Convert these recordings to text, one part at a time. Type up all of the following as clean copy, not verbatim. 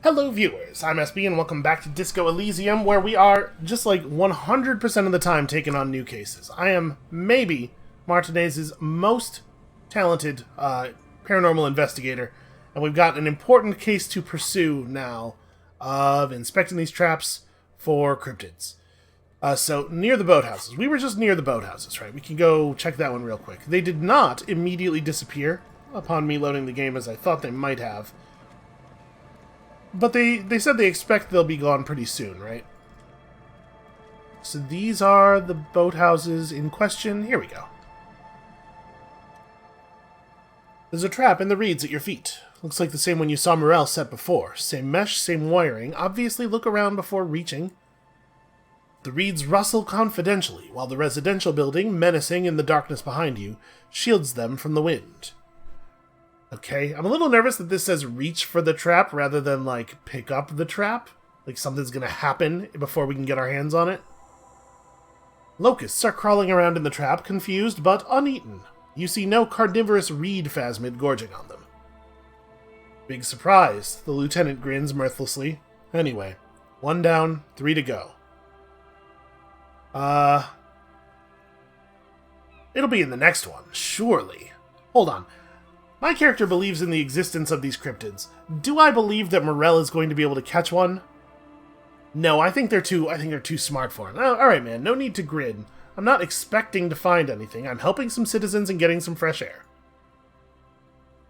Hello viewers, I'm SB and welcome back to Disco Elysium, where we are, just like 100% of the time, taking on new cases. I am, maybe, Martinez's most talented paranormal investigator, and we've got an important case to pursue now of inspecting these traps for cryptids. So, near the boathouses. We were just near the boathouses, right? We can go check that one real quick. They did not immediately disappear upon me loading the game as I thought they might have. But they said they expect they'll be gone pretty soon, right? So these are the boathouses in question. Here we go. There's a trap in the reeds at your feet. Looks like the same one you saw Morel set before. Same mesh, same wiring. Obviously look around before reaching. The reeds rustle confidentially, while the residential building, menacing in the darkness behind you, shields them from the wind. Okay, I'm a little nervous that this says reach for the trap rather than, like, pick up the trap. Like something's gonna happen before we can get our hands on it. Locusts are crawling around in the trap, confused but uneaten. You see no carnivorous reed phasmid gorging on them. Big surprise, the lieutenant grins mirthlessly. Anyway, 1 down, 3 to go. It'll be in the next one, surely. Hold on. My character believes in the existence of these cryptids. Do I believe that Morel is going to be able to catch one? No, I think they're too smart for him. Oh, alright, man, no need to grin. I'm not expecting to find anything. I'm helping some citizens and getting some fresh air.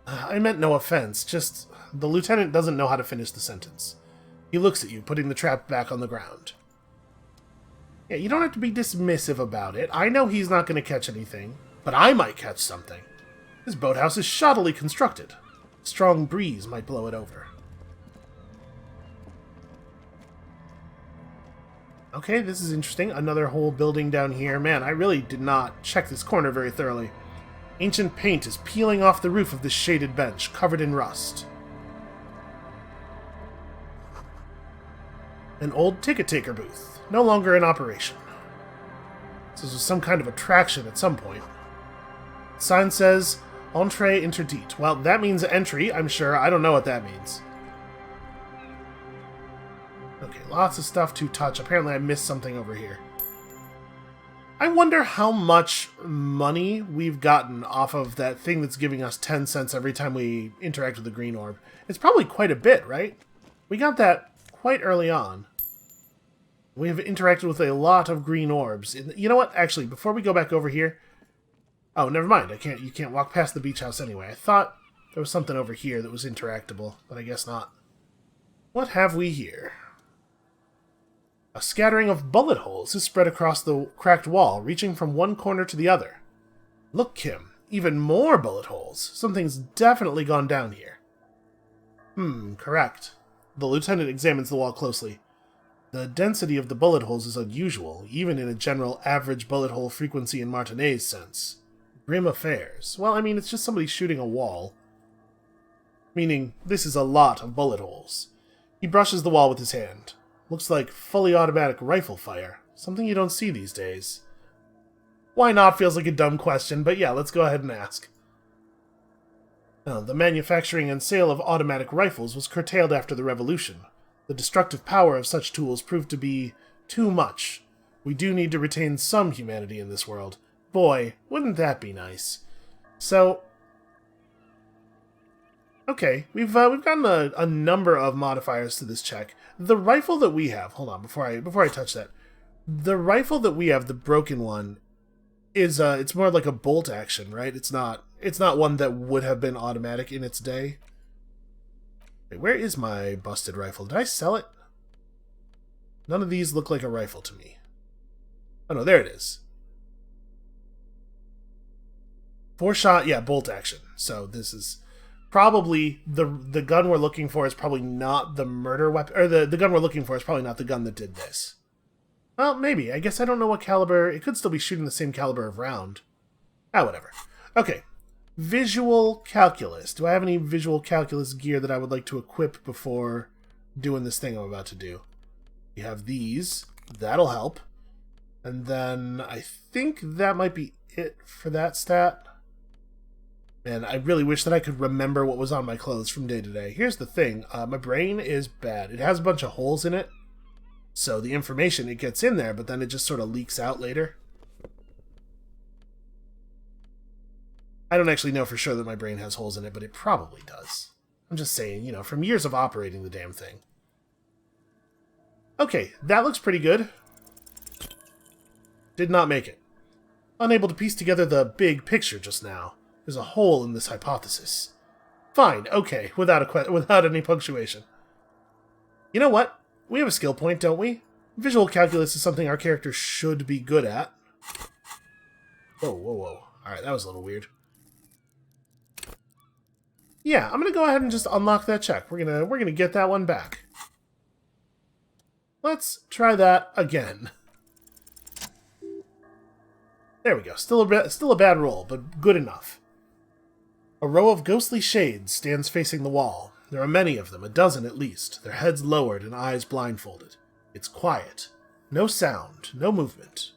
I meant no offense, just the lieutenant doesn't know how to finish the sentence. He looks at you, putting the trap back on the ground. Yeah, you don't have to be dismissive about it. I know he's not going to catch anything, but I might catch something. This boathouse is shoddily constructed. A strong breeze might blow it over. Okay, this is interesting. Another whole building down here. Man, I really did not check this corner very thoroughly. Ancient paint is peeling off the roof of this shaded bench, covered in rust. An old ticket-taker booth, no longer in operation. This was some kind of attraction at some point. The sign says, Entrée interdite. Well, that means entry, I'm sure. I don't know what that means. Okay, lots of stuff to touch. Apparently I missed something over here. I wonder how much money we've gotten off of that thing that's giving us 10 cents every time we interact with the green orb. It's probably quite a bit, right? We got that quite early on. We have interacted with a lot of green orbs. You know what? Actually, before we go back over here... Oh, never mind. You can't walk past the beach house anyway. I thought there was something over here that was interactable, but I guess not. What have we here? A scattering of bullet holes is spread across the cracked wall, reaching from one corner to the other. Look, Kim. Even more bullet holes. Something's definitely gone down here. Correct. The lieutenant examines the wall closely. The density of the bullet holes is unusual, even in a general average bullet hole frequency in Martinez's sense. Grim affairs. Well, I mean, it's just somebody shooting a wall. Meaning, this is a lot of bullet holes. He brushes the wall with his hand. Looks like fully automatic rifle fire. Something you don't see these days. Why not feels like a dumb question, but yeah, let's go ahead and ask. The manufacturing and sale of automatic rifles was curtailed after the Revolution. The destructive power of such tools proved to be too much. We do need to retain some humanity in this world. Boy, wouldn't that be nice? So, okay, we've gotten a number of modifiers to this check. The rifle that we have, hold on, before I touch that, the rifle that we have, the broken one, is it's more like a bolt action, right? It's not one that would have been automatic in its day. Wait, where is my busted rifle? Did I sell it? None of these look like a rifle to me. Oh no, there it is. 4-shot, yeah, bolt action. So this is probably the gun we're looking for is probably not the murder weapon, or the gun we're looking for is probably not the gun that did this. Well, maybe. I guess I don't know what caliber. It could still be shooting the same caliber of round. Ah, whatever. Okay. Visual calculus. Do I have any visual calculus gear that I would like to equip before doing this thing I'm about to do? We have these. That'll help. And then I think that might be it for that stat. And I really wish that I could remember what was on my clothes from day to day. Here's the thing. My brain is bad. It has a bunch of holes in it. So the information, it gets in there, but then it just sort of leaks out later. I don't actually know for sure that my brain has holes in it, but it probably does. I'm just saying, you know, from years of operating the damn thing. Okay, that looks pretty good. Did not make it. Unable to piece together the big picture just now. There's a hole in this hypothesis. Fine, okay, without any punctuation. You know what? We have a skill point, don't we? Visual calculus is something our character should be good at. Whoa, whoa, whoa. Alright, that was a little weird. Yeah, I'm gonna go ahead and just unlock that check. We're gonna get that one back. Let's try that again. There we go. Still a bad roll, but good enough. A row of ghostly shades stands facing the wall. There are many of them, a dozen at least, their heads lowered and eyes blindfolded. It's quiet. No sound, no movement.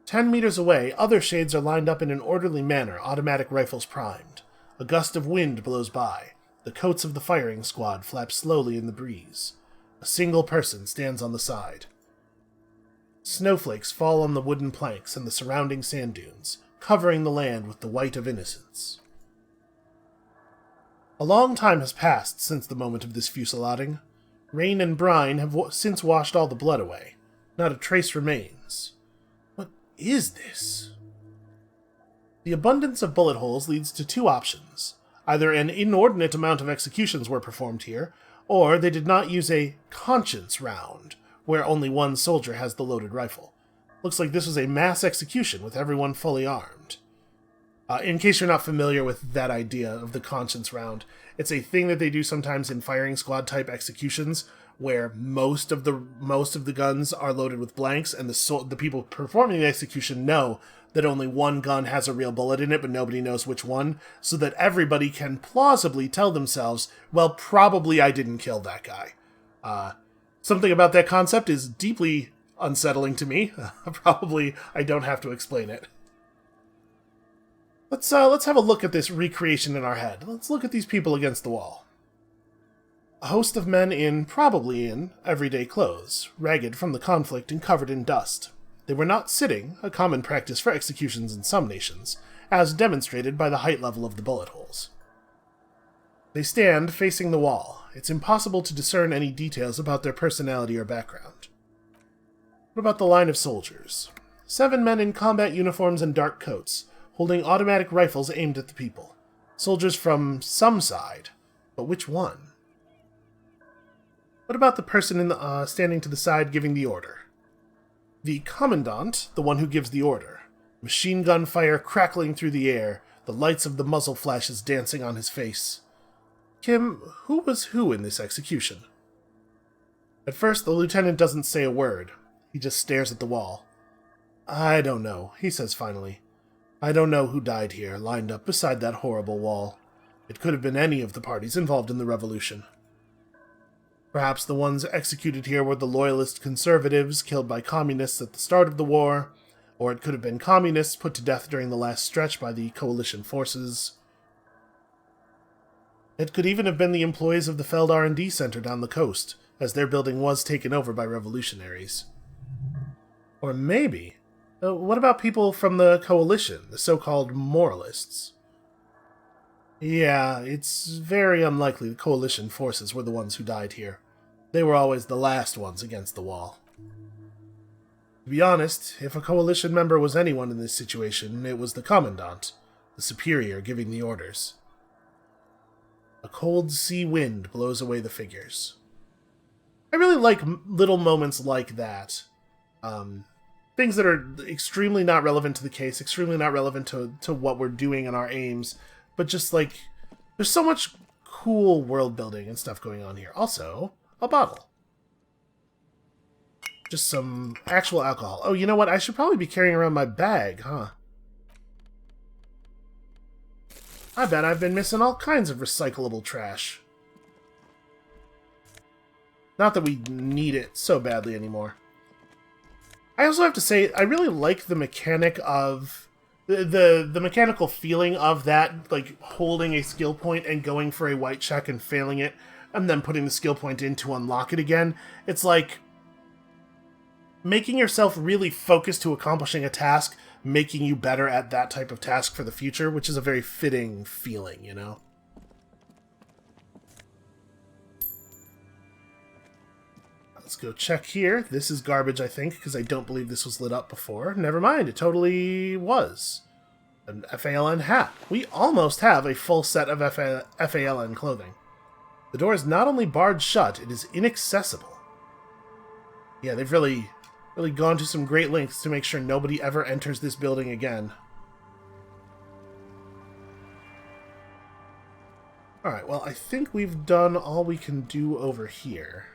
10 meters away, other shades are lined up in an orderly manner, automatic rifles primed. A gust of wind blows by. The coats of the firing squad flap slowly in the breeze. A single person stands on the side. Snowflakes fall on the wooden planks and the surrounding sand dunes, covering the land with the white of innocence. A long time has passed since the moment of this fusillading. Rain and brine have since washed all the blood away. Not a trace remains. What is this? The abundance of bullet holes leads to two options. Either an inordinate amount of executions were performed here, or they did not use a conscience round, where only one soldier has the loaded rifle. Looks like this was a mass execution with everyone fully armed. In case you're not familiar with that idea of the conscience round, it's a thing that they do sometimes in firing squad type executions, where most of the guns are loaded with blanks, and the people performing the execution know that only one gun has a real bullet in it, but nobody knows which one, so that everybody can plausibly tell themselves, well, probably I didn't kill that guy. Something about that concept is deeply unsettling to me. Probably I don't have to explain it. Let's have a look at this recreation in our head. Let's look at these people against the wall. A host of men probably in everyday clothes, ragged from the conflict and covered in dust. They were not sitting, a common practice for executions in some nations, as demonstrated by the height level of the bullet holes. They stand facing the wall. It's impossible to discern any details about their personality or background. What about the line of soldiers? 7 men in combat uniforms and dark coats, holding automatic rifles aimed at the people. Soldiers from some side, but which one? What about the person standing to the side giving the order? The commandant, the one who gives the order. Machine gun fire crackling through the air, the lights of the muzzle flashes dancing on his face. Kim, who was who in this execution? At first, the lieutenant doesn't say a word. He just stares at the wall. I don't know, he says finally. I don't know who died here, lined up beside that horrible wall. It could have been any of the parties involved in the revolution. Perhaps the ones executed here were the loyalist conservatives killed by communists at the start of the war, or it could have been communists put to death during the last stretch by the coalition forces. It could even have been the employees of the Feld R&D Center down the coast, as their building was taken over by revolutionaries. Or maybe, what about people from the coalition, the so-called moralists? Yeah, it's very unlikely the coalition forces were the ones who died here. They were always the last ones against the wall. To be honest, if a coalition member was anyone in this situation, it was the commandant, the superior giving the orders. A cold sea wind blows away the figures. I really like little moments like that. Things that are extremely not relevant to the case, extremely not relevant to what we're doing in our aims, but just like, there's so much cool world building and stuff going on here. Also, a bottle. Just some actual alcohol. Oh, you know what? I should probably be carrying around my bag, huh? I bet I've been missing all kinds of recyclable trash. Not that we need it so badly anymore. I also have to say, I really like the mechanic of The mechanical feeling of that, like holding a skill point and going for a white check and failing it, and then putting the skill point in to unlock it again, it's like making yourself really focus to accomplishing a task, making you better at that type of task for the future, which is a very fitting feeling, you know? Let's go check here. This is garbage, I think, because I don't believe this was lit up before. Never mind, it totally was. An FALN hat. We almost have a full set of FALN clothing. The door is not only barred shut, it is inaccessible. Yeah, they've really gone to some great lengths to make sure nobody ever enters this building again. Alright, well, I think we've done all we can do over here.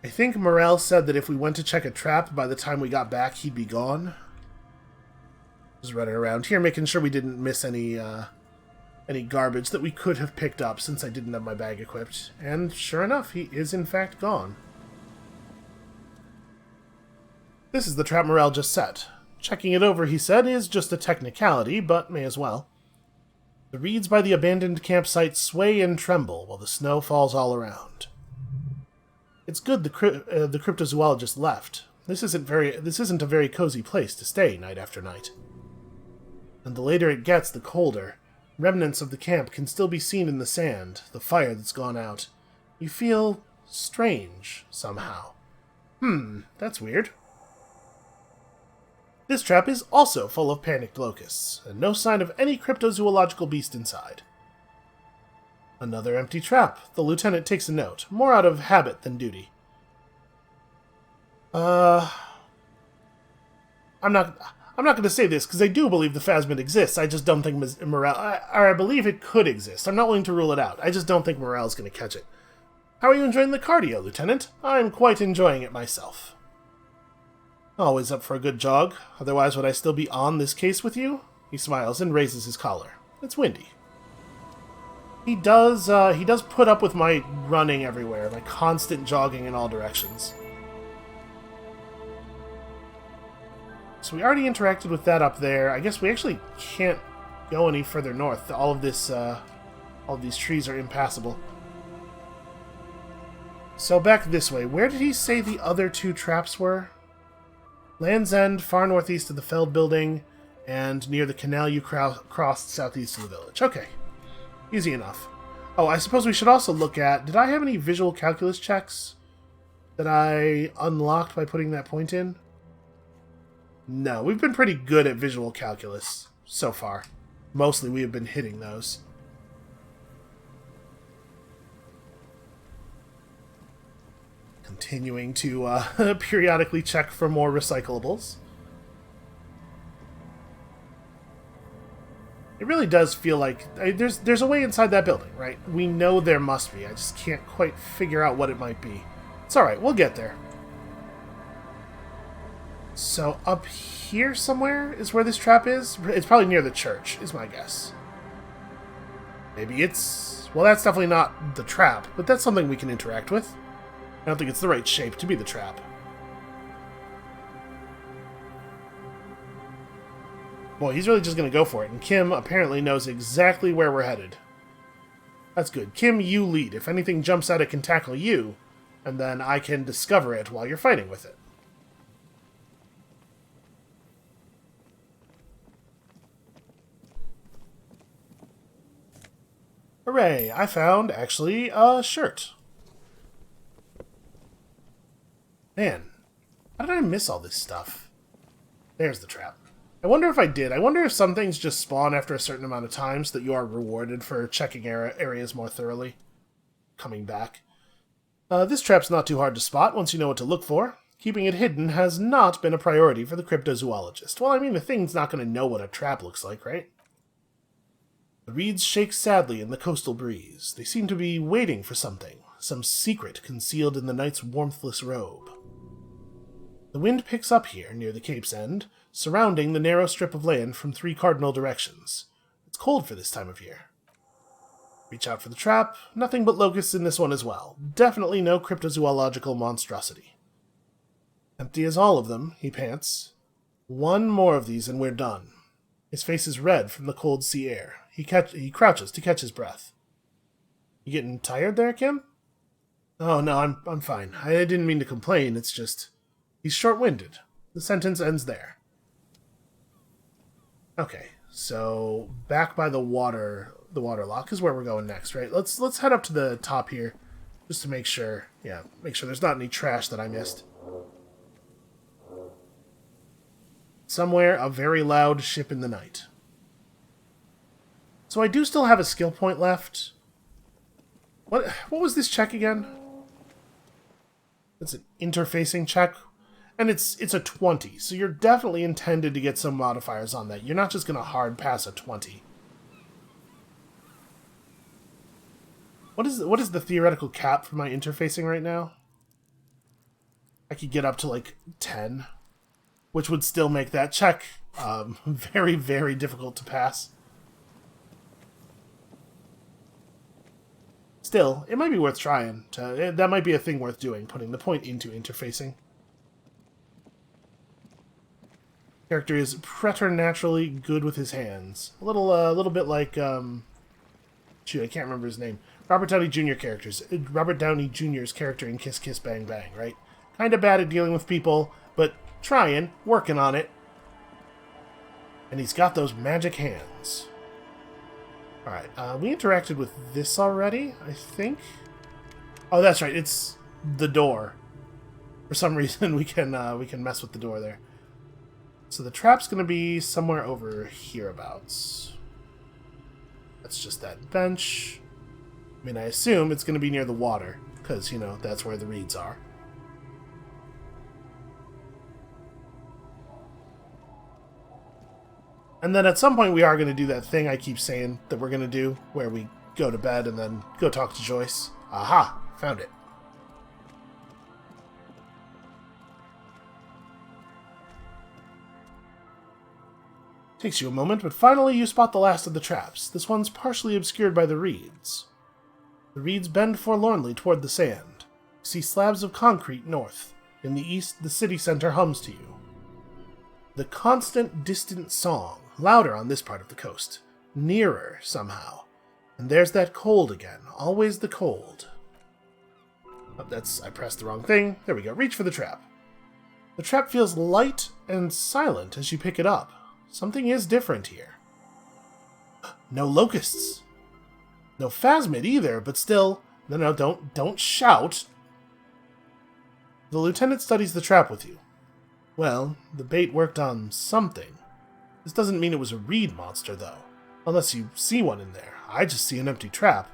I think Morel said that if we went to check a trap, by the time we got back, he'd be gone. Just running around here, making sure we didn't miss any garbage that we could have picked up since I didn't have my bag equipped. And sure enough, he is in fact gone. This is the trap Morel just set. Checking it over, he said, is just a technicality, but may as well. The reeds by the abandoned campsite sway and tremble while the snow falls all around. It's good the cryptozoologist left. This isn't a very cozy place to stay night after night. And the later it gets, the colder. Remnants of the camp can still be seen in the sand, the fire that's gone out. You feel strange, somehow. That's weird. This trap is also full of panicked locusts, and no sign of any cryptozoological beast inside. Another empty trap. The lieutenant takes a note, more out of habit than duty. I'm not going to say this, because I do believe the Phasmid exists. I just don't think Morel... I believe it could exist. I'm not willing to rule it out. I just don't think Morel's going to catch it. How are you enjoying the cardio, Lieutenant? I'm quite enjoying it myself. Always up for a good jog. Otherwise, would I still be on this case with you? He smiles and raises his collar. It's windy. He does put up with my running everywhere, my constant jogging in all directions. So we already interacted with that up there. I guess we actually can't go any further north. All of these trees are impassable. So back this way. Where did he say the other two traps were? Land's End, far northeast of the Feld building, and near the canal you crossed southeast of the village. Okay. Easy enough. Oh, I suppose we should also look at... Did I have any visual calculus checks that I unlocked by putting that point in? No, we've been pretty good at visual calculus so far. Mostly we have been hitting those. Continuing to periodically check for more recyclables. It really does feel like there's a way inside that building, right? We know there must be. I just can't quite figure out what it might be. It's alright, we'll get there. So up here somewhere is where this trap is? It's probably near the church, is my guess. Maybe it's... Well, that's definitely not the trap, but that's something we can interact with. I don't think it's the right shape to be the trap. Boy, he's really just going to go for it, and Kim apparently knows exactly where we're headed. That's good. Kim, you lead. If anything jumps out, it can tackle you, and then I can discover it while you're fighting with it. Hooray! I found, actually, a shirt. Man, how did I miss all this stuff? There's the trap. I wonder if I did. I wonder if some things just spawn after a certain amount of time so that you are rewarded for checking areas more thoroughly. Coming back. This trap's not too hard to spot once you know what to look for. Keeping it hidden has not been a priority for the cryptozoologist. Well, I mean, the thing's not going to know what a trap looks like, right? The reeds shake sadly in the coastal breeze. They seem to be waiting for something. Some secret concealed in the night's warmthless robe. The wind picks up here, near the cape's end, surrounding the narrow strip of land from 3 cardinal directions. It's cold for this time of year. Reach out for the trap. Nothing but locusts in this one as well. Definitely no cryptozoological monstrosity. Empty as all of them, he pants. One more of these and we're done. His face is red from the cold sea air. He crouches to catch his breath. You getting tired there, Kim? Oh, no, I'm fine. I didn't mean to complain, it's just... He's short-winded. The sentence ends there. Okay, so back by the water lock is where we're going next, right? Let's head up to the top here, just to make sure, make sure there's not any trash that I missed. Somewhere, a very loud ship in the night. So I do still have a skill point left. What was this check again? It's an interfacing check. And it's a 20, so you're definitely intended to get some modifiers on that. You're not just going to hard pass a 20. What is the theoretical cap for my interfacing right now? I could get up to like 10, which would still make that check very, very difficult to pass. Still, it might be worth trying. That might be a thing worth doing, putting the point into interfacing. Character is preternaturally good with his hands. A little bit like, shoot, I can't remember his name. Robert Downey Jr.'s character in Kiss Kiss Bang Bang, right? Kind of bad at dealing with people, but working on it. And he's got those magic hands. Alright, we interacted with this already, I think. Oh, that's right, it's the door. For some reason, we can mess with the door there. So the trap's going to be somewhere over hereabouts. That's just that bench. I mean, I assume it's going to be near the water, because, that's where the reeds are. And then at some point we are going to do that thing I keep saying that we're going to do, where we go to bed and then go talk to Joyce. Aha! Found it. Takes you a moment, but finally you spot the last of the traps. This one's partially obscured by the reeds. The reeds bend forlornly toward the sand. You see slabs of concrete north. In the east, the city center hums to you. The constant, distant song, louder on this part of the coast. Nearer, somehow. And there's that cold again. Always the cold. Oh, I pressed the wrong thing. There we go. Reach for the trap. The trap feels light and silent as you pick it up. Something is different here. No locusts. No phasmid either, but still... No, don't shout. The lieutenant studies the trap with you. Well, the bait worked on something. This doesn't mean it was a reed monster, though. Unless you see one in there. I just see an empty trap.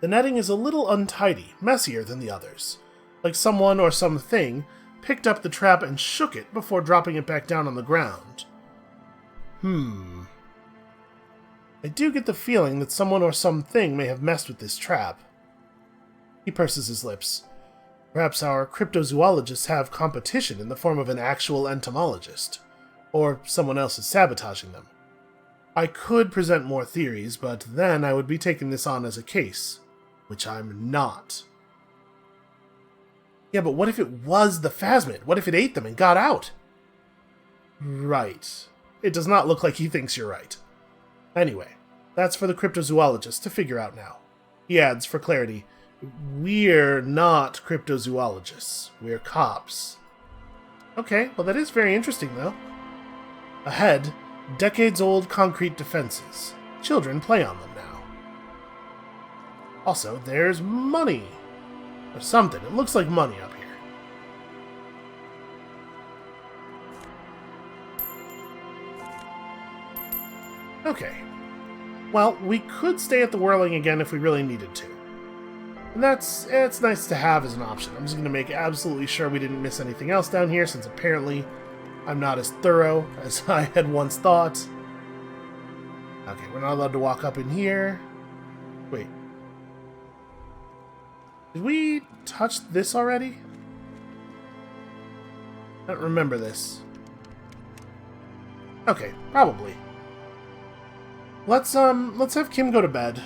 The netting is a little untidy, messier than the others. Like someone or something picked up the trap and shook it before dropping it back down on the ground. I do get the feeling that someone or something may have messed with this trap. He purses his lips. Perhaps our cryptozoologists have competition in the form of an actual entomologist. Or someone else is sabotaging them. I could present more theories, but then I would be taking this on as a case. Which I'm not. Yeah, but what if it was the phasmid? What if it ate them and got out? Right. It does not look like he thinks you're right. Anyway, that's for the cryptozoologist to figure out now. He adds, for clarity, we're not cryptozoologists. We're cops. Okay, well that is very interesting, though. Ahead, decades-old concrete defenses. Children play on them now. Also, there's money. Or something. It looks like money up here. Okay. Well, we could stay at the Whirling again if we really needed to. And it's nice to have as an option. I'm just going to make absolutely sure we didn't miss anything else down here, since apparently I'm not as thorough as I had once thought. Okay, we're not allowed to walk up in here. Wait. Did we touch this already? I don't remember this. Okay, probably. Let's have Kim go to bed.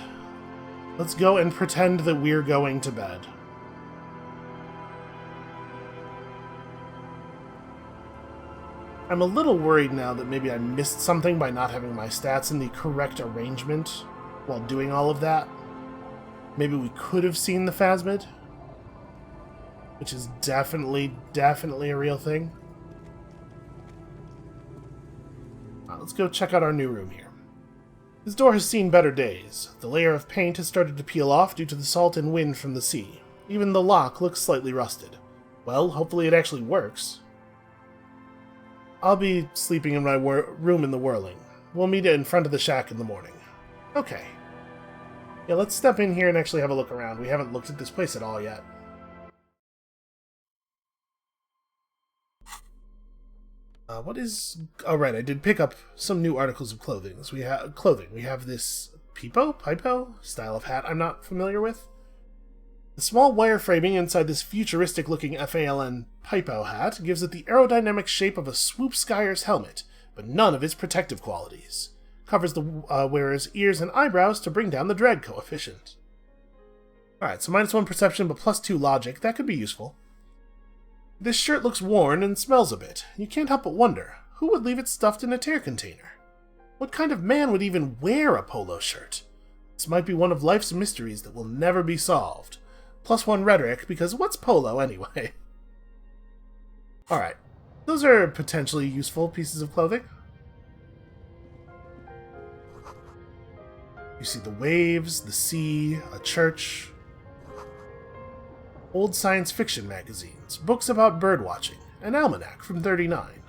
Let's go and pretend that we're going to bed. I'm a little worried now that maybe I missed something by not having my stats in the correct arrangement while doing all of that. Maybe we could have seen the phasmid, which is definitely a real thing. Let's go check out our new room here. This door has seen better days. The layer of paint has started to peel off due to the salt and wind from the sea. Even the lock looks slightly rusted. Well, hopefully it actually works. I'll be sleeping in my room in the Whirling. We'll meet in front of the shack in the morning. Okay. Yeah, let's step in here and actually have a look around. We haven't looked at this place at all yet. What is... Oh, right, I did pick up some new articles of clothing. We have this pipo style of hat I'm not familiar with. The small wire framing inside this futuristic-looking FALN pipo hat gives it the aerodynamic shape of a swoop skier's helmet, but none of its protective qualities. Covers the wearer's ears and eyebrows to bring down the drag coefficient. Alright, so -1 perception, but +2 logic. That could be useful. This shirt looks worn and smells a bit. You can't help but wonder, who would leave it stuffed in a tear container? What kind of man would even wear a polo shirt? This might be one of life's mysteries that will never be solved. +1 rhetoric, because what's polo anyway? Alright, those are potentially useful pieces of clothing. You see the waves, the sea, a church, old science fiction magazines, books about birdwatching, an almanac from '39.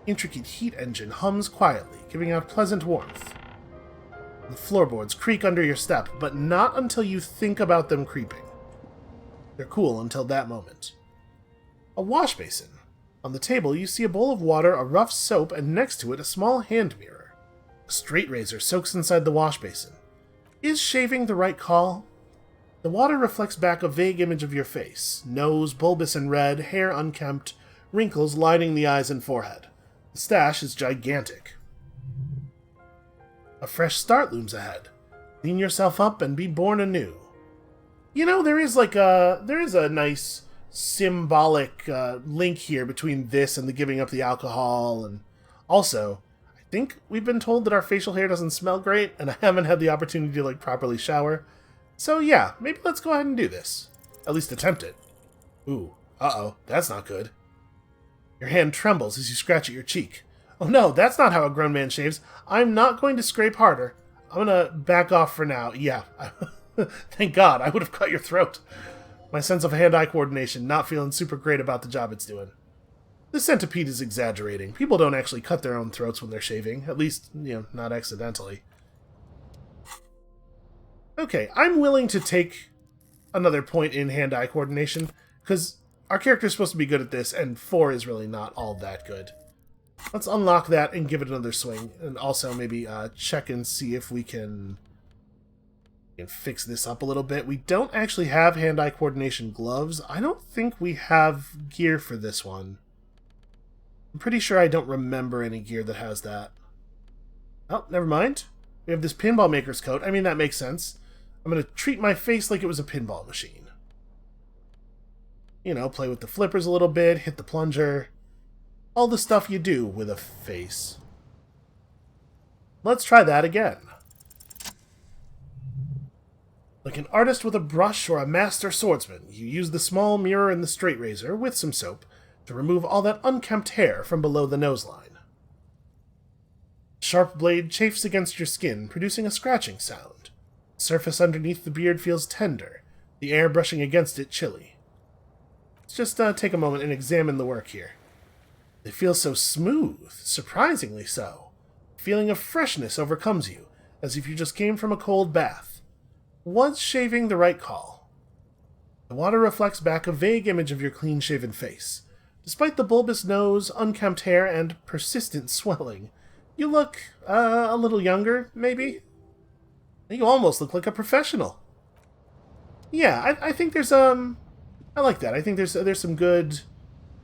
Intricate heat engine hums quietly, giving out pleasant warmth. The floorboards creak under your step, but not until you think about them creeping. They're cool until that moment. A wash basin. On the table, you see a bowl of water, a rough soap, and next to it a small hand mirror. A straight razor soaks inside the wash basin. Is shaving the right call? The water reflects back a vague image of your face. Nose bulbous and red, hair unkempt, wrinkles lining the eyes and forehead. The stash is gigantic. A fresh start looms ahead. Clean yourself up and be born anew. You know, there is a nice symbolic link here between this and the giving up the alcohol, and also, I think we've been told that our facial hair doesn't smell great, and I haven't had the opportunity to properly shower. So yeah, maybe let's go ahead and do this. At least attempt it. Ooh, uh-oh, that's not good. Your hand trembles as you scratch at your cheek. Oh no, that's not how a grown man shaves. I'm not going to scrape harder. I'm gonna back off for now. Yeah, thank God, I would have cut your throat. My sense of hand-eye coordination not feeling super great about the job it's doing. The centipede is exaggerating. People don't actually cut their own throats when they're shaving. At least, not accidentally. Okay, I'm willing to take another point in hand-eye coordination, because our character's supposed to be good at this, and 4 is really not all that good. Let's unlock that and give it another swing, and also maybe check and see if we can fix this up a little bit. We don't actually have hand-eye coordination gloves. I don't think we have gear for this one. I'm pretty sure I don't remember any gear that has that. Oh, never mind. We have this pinball maker's coat. I mean, that makes sense. I'm going to treat my face like it was a pinball machine. Play with the flippers a little bit, hit the plunger. All the stuff you do with a face. Let's try that again. Like an artist with a brush or a master swordsman, you use the small mirror and the straight razor, with some soap, to remove all that unkempt hair from below the noseline. The sharp blade chafes against your skin, producing a scratching sound. The surface underneath the beard feels tender, the air brushing against it chilly. Let's just take a moment and examine the work here. They feel so smooth, surprisingly so. A feeling of freshness overcomes you, as if you just came from a cold bath. Was shaving the right call? The water reflects back a vague image of your clean-shaven face. Despite the bulbous nose, unkempt hair, and persistent swelling, you look, a little younger, maybe? You almost look like a professional. Yeah, I think there's, I like that. I think there's some good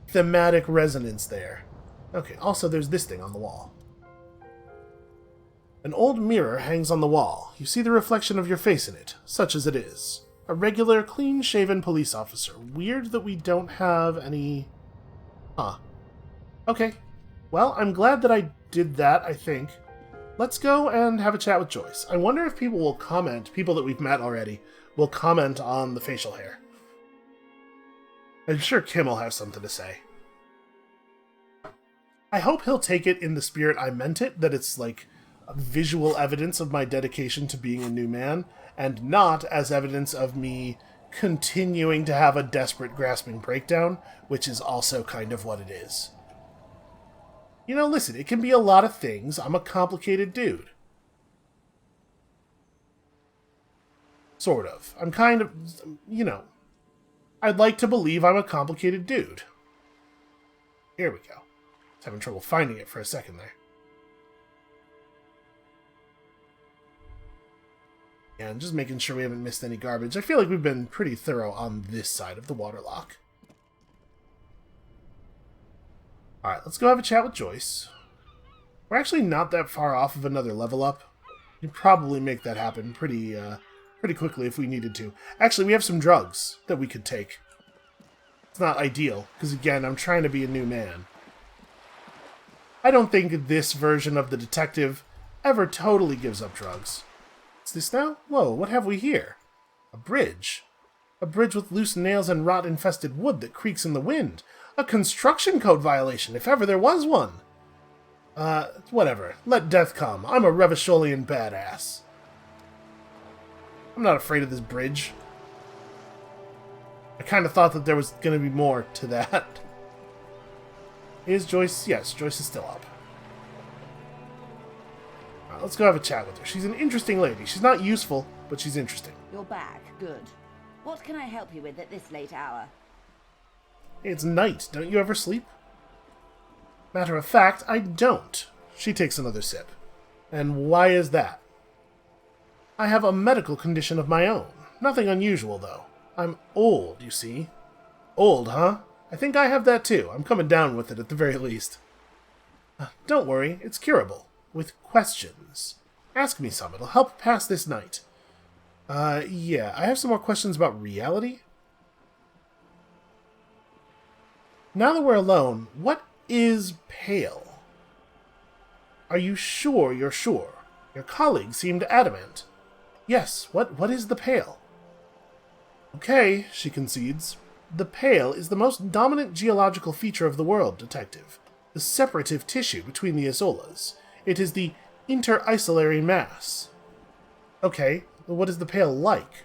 thematic resonance there. Okay, also there's this thing on the wall. An old mirror hangs on the wall. You see the reflection of your face in it, such as it is. A regular, clean-shaven police officer. Weird that we don't have any... Huh. Okay. Well, I'm glad that I did that, I think. Let's go and have a chat with Joyce. I wonder if people will comment, people that we've met already, will comment on the facial hair. I'm sure Kim will have something to say. I hope he'll take it in the spirit I meant it, that it's like visual evidence of my dedication to being a new man, and not as evidence of me continuing to have a desperate grasping breakdown, which is also kind of what it is. You know, listen, it can be a lot of things. I'm a complicated dude. Sort of. I'm kind of, you know, I'd like to believe I'm a complicated dude. Here we go. I was having trouble finding it for a second there. Yeah, I'm just making sure we haven't missed any garbage. I feel like we've been pretty thorough on this side of the waterlock. Alright, let's go have a chat with Joyce. We're actually not that far off of another level up. We can probably make that happen pretty quickly if we needed to. Actually, we have some drugs that we could take. It's not ideal, because again, I'm trying to be a new man. I don't think this version of the detective ever totally gives up drugs. What's this now? Whoa, what have we here? A bridge. A bridge with loose nails and rot-infested wood that creaks in the wind. A construction code violation, if ever there was one. Whatever. Let death come. I'm a Revacholian badass. I'm not afraid of this bridge. I kind of thought that there was going to be more to that. Is Joyce? Yes, Joyce is still up. Alright, let's go have a chat with her. She's an interesting lady. She's not useful, but she's interesting. You're back. Good. What can I help you with at this late hour? It's night. Don't you ever sleep? Matter of fact, I don't. She takes another sip. And why is that? I have a medical condition of my own. Nothing unusual, though. I'm old, you see. Old, huh? I think I have that too. I'm coming down with it at the very least. Don't worry, it's curable. With questions. Ask me some. It'll help pass this night. Yeah, I have some more questions about reality. Now that we're alone, what is pale? Are you sure you're sure? Your colleague seemed adamant. Yes, what is the pale? Okay, she concedes. The pale is the most dominant geological feature of the world, detective. The separative tissue between the isolas. It is the inter-isolary mass. Okay, well, what is the pale like?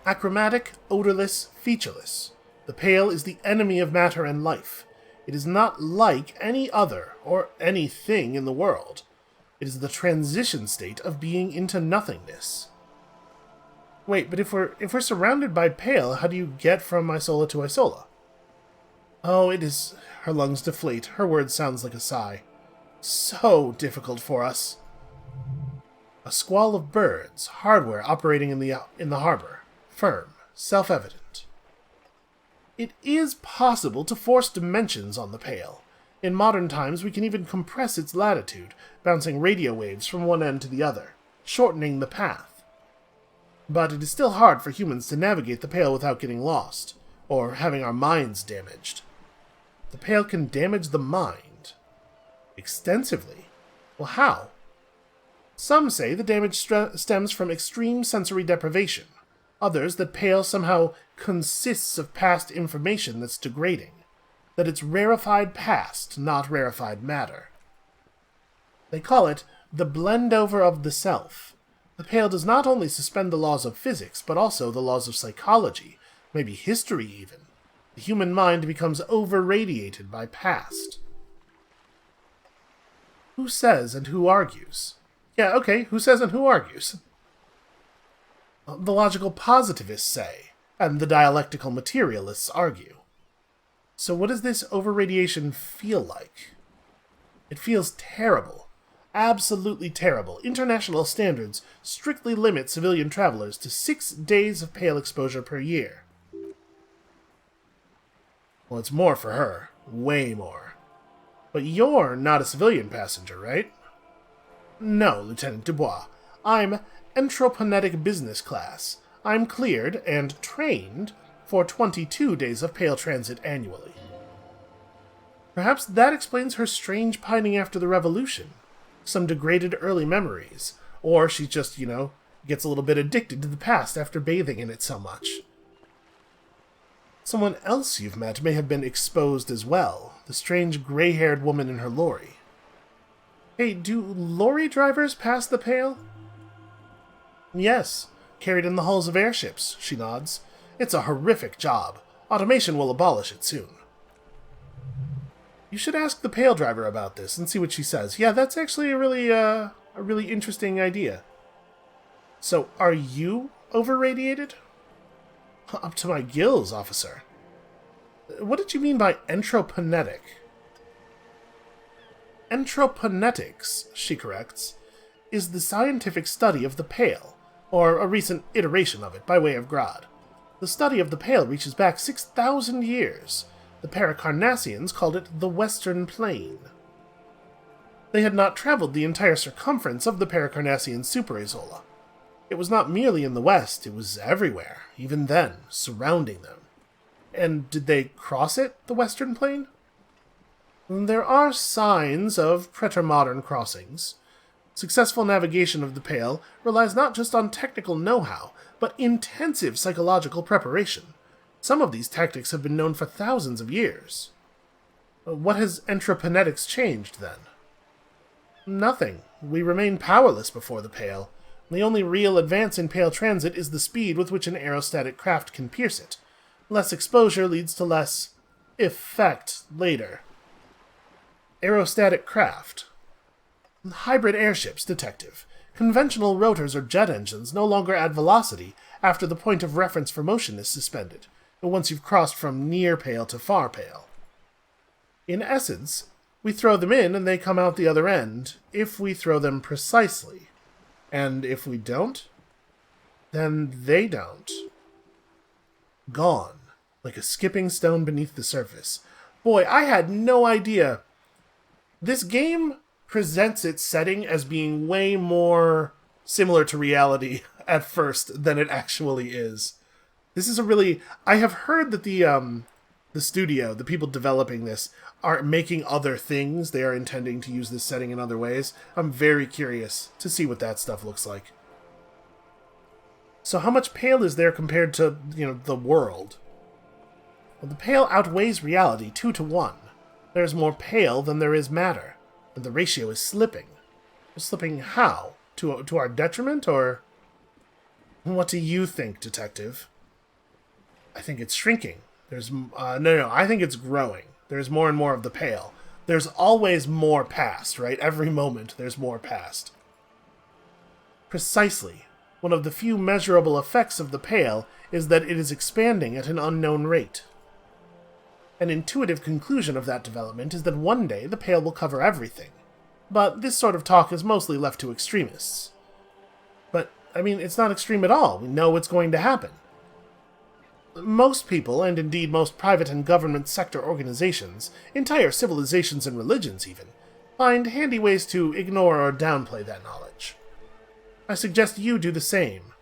Achromatic, odorless, featureless. The pale is the enemy of matter and life. It is not like any other, or anything in the world. It is the transition state of being into nothingness. Wait, but if we're surrounded by pale, how do you get from Isola to Isola? Oh, it is... Her lungs deflate. Her word sounds like a sigh. So difficult for us. A squall of birds, hardware operating in the harbor. Firm, self-evident. It is possible to force dimensions on the pale. In modern times, we can even compress its latitude, bouncing radio waves from one end to the other, shortening the path. But it is still hard for humans to navigate the pale without getting lost, or having our minds damaged. The pale can damage the mind. Extensively. Well, how? Some say the damage stems from extreme sensory deprivation. Others that pale somehow consists of past information that's degrading. That it's rarefied past, not rarefied matter. They call it the blend-over of the self. The pale does not only suspend the laws of physics, but also the laws of psychology, maybe history even. The human mind becomes over-radiated by past. Who says and who argues? Yeah, okay, who says and who argues? The logical positivists say, and the dialectical materialists argue. So what does this over-radiation feel like? It feels terrible. Absolutely terrible. International standards strictly limit civilian travelers to 6 days of pale exposure per year. Well, it's more for her. Way more. But you're not a civilian passenger, right? No, Lieutenant Dubois. I'm Entroponetic Business Class. I'm cleared and trained for 22 days of pale transit annually. Perhaps that explains her strange pining after the revolution. Some degraded early memories. Or she just, gets a little bit addicted to the past after bathing in it so much. Someone else you've met may have been exposed as well. The strange gray-haired woman in her lorry. Hey, do lorry drivers pass the pale? Yes, carried in the hulls of airships, she nods. It's a horrific job. Automation will abolish it soon. You should ask the pale driver about this and see what she says. Yeah, that's actually a really interesting idea. So, are you over-radiated? Up to my gills, officer. What did you mean by entroponetic? Entroponetics, she corrects, is the scientific study of the pale, or a recent iteration of it by way of grad. The study of the pale reaches back 6,000 years. The Paracarnassians called it the Western Plain. They had not traveled the entire circumference of the Paracarnassian superisola. It was not merely in the west, it was everywhere, even then, surrounding them. And did they cross it, the Western Plain? There are signs of pretermodern crossings. Successful navigation of the Pale relies not just on technical know-how, but intensive psychological preparation. Some of these tactics have been known for thousands of years. What has entroponetics changed, then? Nothing. We remain powerless before the Pale. The only real advance in Pale transit is the speed with which an aerostatic craft can pierce it. Less exposure leads to less effect later. Aerostatic craft. Hybrid airships, detective. Conventional rotors or jet engines no longer add velocity after the point of reference for motion is suspended, once you've crossed from near Pale to far Pale. In essence, we throw them in and they come out the other end, if we throw them precisely. And if we don't, then they don't. Gone, like a skipping stone beneath the surface. Boy, I had no idea. This game presents its setting as being way more similar to reality at first than it actually is. This is a really... I have heard that the studio, the people developing this, are making other things. They are intending to use this setting in other ways. I'm very curious to see what that stuff looks like. So how much Pale is there compared to, the world? Well, the Pale outweighs reality 2 to 1. There's more Pale than there is matter, and the ratio is slipping. Slipping how? To our detriment, or... What do you think, detective? I think it's shrinking. There's... No, I think it's growing. There's more and more of the Pale. There's always more past, right? Every moment there's more past. Precisely. One of the few measurable effects of the Pale is that it is expanding at an unknown rate. An intuitive conclusion of that development is that one day the Pale will cover everything. But this sort of talk is mostly left to extremists. But, it's not extreme at all. We know what's going to happen. Most people, and indeed most private and government sector organizations, entire civilizations and religions even, find handy ways to ignore or downplay that knowledge. I suggest you do the same.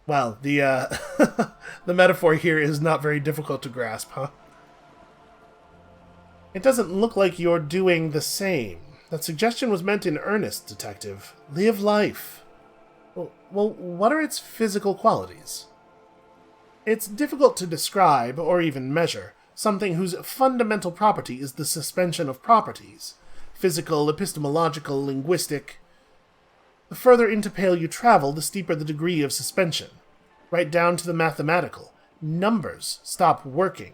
Well, the the metaphor here is not very difficult to grasp, huh? It doesn't look like you're doing the same. That suggestion was meant in earnest, detective. Live life. Well, what are its physical qualities? It's difficult to describe, or even measure, something whose fundamental property is the suspension of properties. Physical, epistemological, linguistic. The further into Pale you travel, the steeper the degree of suspension. Right down to the mathematical. Numbers stop working.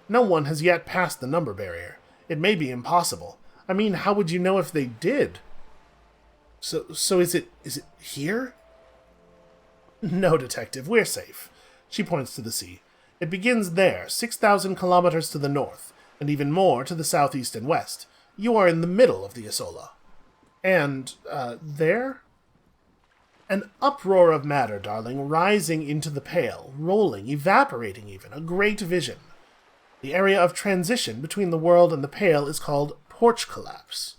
No one has yet passed the number barrier. It may be impossible. How would you know if they did? So is it here? No, detective, we're safe. She points to the sea. It begins there, 6,000 kilometers to the north, and even more to the southeast and west. You are in the middle of the Isola. And, there? An uproar of matter, darling, rising into the Pale, rolling, evaporating even, a great vision. The area of transition between the world and the Pale is called porch collapse.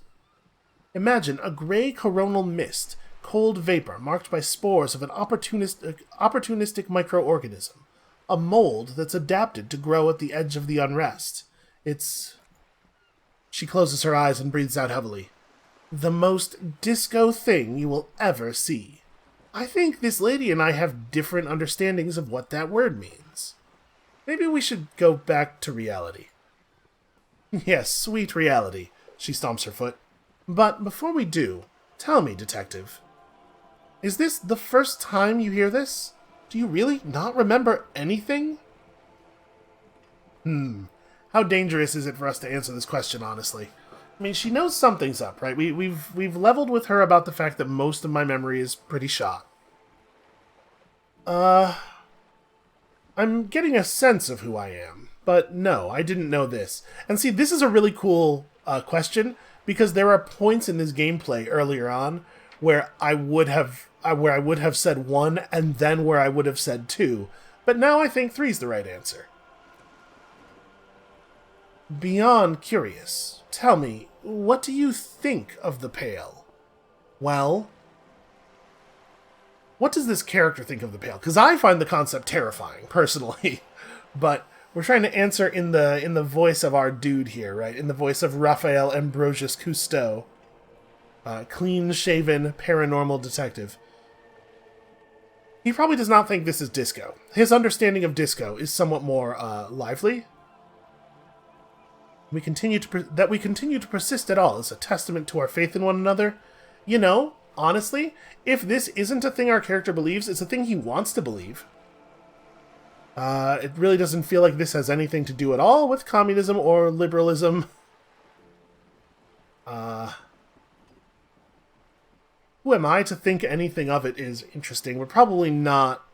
Imagine a gray coronal mist, cold vapor marked by spores of an opportunistic microorganism, a mold that's adapted to grow at the edge of the unrest. It's She closes her eyes and breathes out heavily. The most disco thing you will ever see. I think this lady and I have different understandings of what that word means. Maybe we should go back to reality. Yes, sweet reality, she stomps her foot. But before we do, tell me, detective, is this the first time you hear this? Do you really not remember anything? How dangerous is it for us to answer this question, honestly? I mean, she knows something's up, right? We've leveled with her about the fact that most of my memory is pretty shot. I'm getting a sense of who I am, but no, I didn't know this. And see, this is a really cool question, because there are points in this gameplay earlier on where I would have said 1 and then where I would have said 2, but now I think 3's the right answer. Beyond curious, tell me, what do you think of the Pale? Well, what does this character think of the Pale? Because I find the concept terrifying, personally. But we're trying to answer in the voice of our dude here, right? In the voice of Raphael Ambrosius Cousteau. Clean-shaven, paranormal detective. He probably does not think this is disco. His understanding of disco is somewhat more lively. We continue to persist at all is a testament to our faith in one another. You know, honestly, if this isn't a thing our character believes, it's a thing he wants to believe. It really doesn't feel like this has anything to do at all with communism or liberalism. Who am I to think anything of it is interesting? We're probably not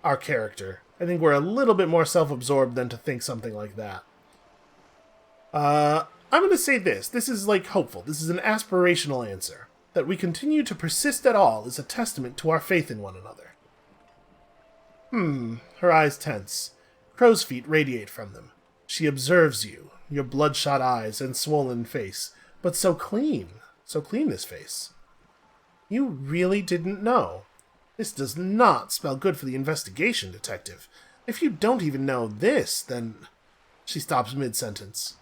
our character. I think we're a little bit more self-absorbed than to think something like that. I'm going to say this. This is, like, hopeful. This is an aspirational answer. That we continue to persist at all is a testament to our faith in one another. Her eyes tense. Crow's feet radiate from them. She observes you, your bloodshot eyes and swollen face. But so clean. So clean, this face. You really didn't know. This does not spell good for the investigation, detective. If you don't even know this, then... She stops mid-sentence.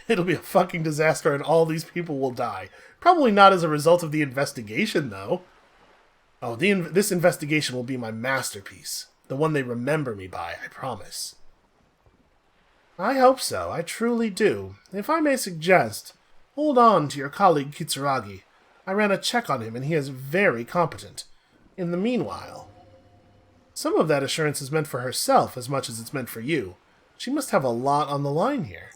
It'll be a fucking disaster and all these people will die. Probably not as a result of the investigation, though. Oh, this investigation will be my masterpiece. The one they remember me by, I promise. I hope so. I truly do. If I may suggest, hold on to your colleague Kitsuragi. I ran a check on him and he is very competent. In the meanwhile... Some of that assurance is meant for herself as much as it's meant for you. She must have a lot on the line here.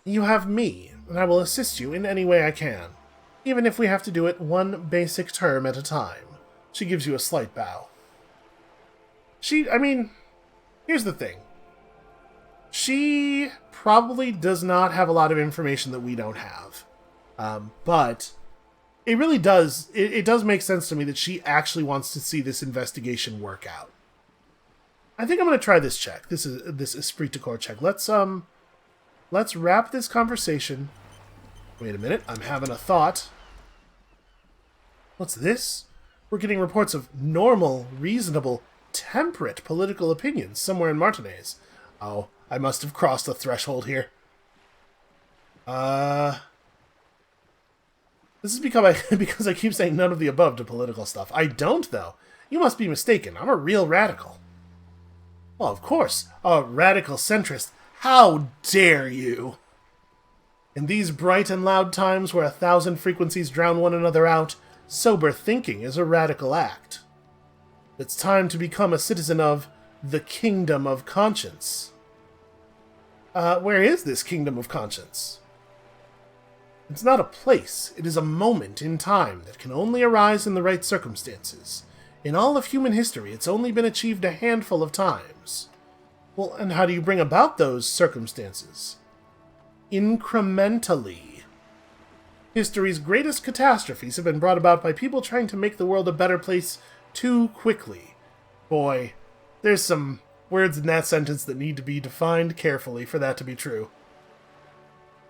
You have me, and I will assist you in any way I can, even if we have to do it one basic term at a time. She gives you a slight bow. Here's the thing. She probably does not have a lot of information that we don't have. But it really does, it does make sense to me that she actually wants to see this investigation work out. I think I'm going to try this check. This esprit de corps check. Let's wrap this conversation. Wait a minute, I'm having a thought. What's this? We're getting reports of normal, reasonable, temperate political opinions somewhere in Martinez. Oh, I must have crossed the threshold here. This is because I keep saying none of the above to political stuff. I don't, though. You must be mistaken. I'm a real radical. Well, of course, a radical centrist. How dare you? In these bright and loud times where 1,000 frequencies drown one another out, sober thinking is a radical act. It's time to become a citizen of the Kingdom of Conscience. Where is this Kingdom of Conscience? It's not a place, it is a moment in time that can only arise in the right circumstances. In all of human history, it's only been achieved a handful of times. Well, and how do you bring about those circumstances? Incrementally. History's greatest catastrophes have been brought about by people trying to make the world a better place too quickly. Boy, there's some words in that sentence that need to be defined carefully for that to be true.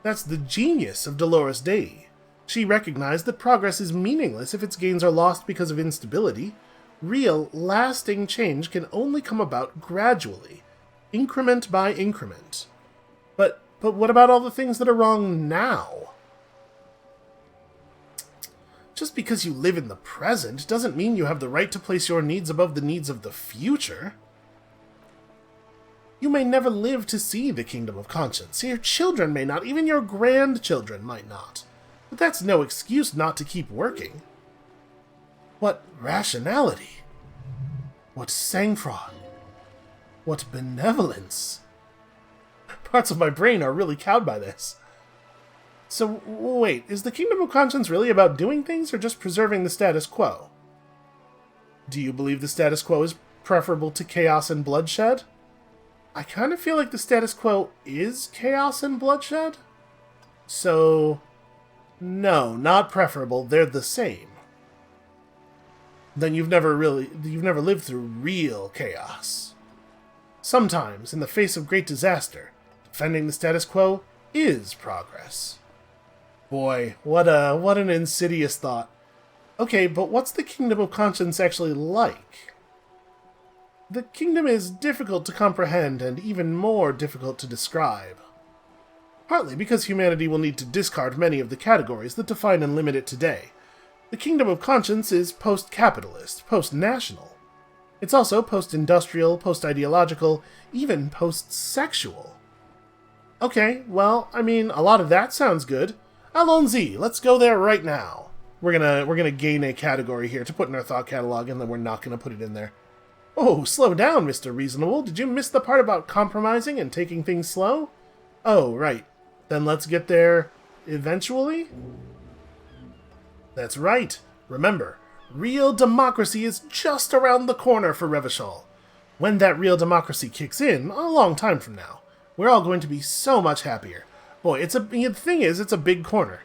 That's the genius of Dolores Day. She recognized that progress is meaningless if its gains are lost because of instability. Real, lasting change can only come about gradually, increment by increment. But what about all the things that are wrong now? Just because you live in the present doesn't mean you have the right to place your needs above the needs of the future. You may never live to see the kingdom of conscience. Your children may not, even your grandchildren might not. But that's no excuse not to keep working. What rationality? What sang-froid? What benevolence? Parts of my brain are really cowed by this. So, wait, is the kingdom of conscience really about doing things or just preserving the status quo? Do you believe the status quo is preferable to chaos and bloodshed? I kind of feel like the status quo is chaos and bloodshed. So, no, not preferable, they're the same. Then you've never lived through real chaos. Sometimes, in the face of great disaster, defending the status quo is progress. Boy, what an insidious thought. Okay, but what's the kingdom of conscience actually like? The kingdom is difficult to comprehend and even more difficult to describe. Partly because humanity will need to discard many of the categories that define and limit it today. The kingdom of conscience is post-capitalist, post-national. It's also post-industrial, post-ideological, even post-sexual. Okay, well, I mean, a lot of that sounds good. Allons-y, let's go there right now. We're gonna gain a category here to put in our thought catalog, and then we're not gonna put it in there. Oh, slow down, Mr. Reasonable. Did you miss the part about compromising and taking things slow? Oh, right. Then let's get there eventually? That's right. Remember, real democracy is just around the corner for Revachol. When that real democracy kicks in, a long time from now, we're all going to be so much happier. Boy, the thing is, it's a big corner.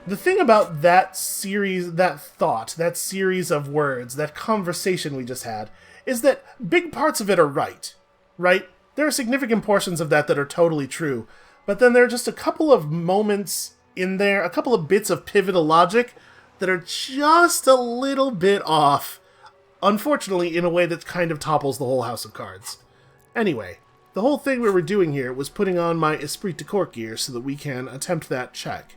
The thing about that series, that thought, that series of words, that conversation we just had, is that big parts of it are right? There are significant portions of that are totally true, but then there are just a couple of moments in there, a couple of bits of pivotal logic that are just a little bit off, unfortunately in a way that kind of topples the whole house of cards. Anyway, the whole thing we were doing here was putting on my esprit de corps gear so that we can attempt that check.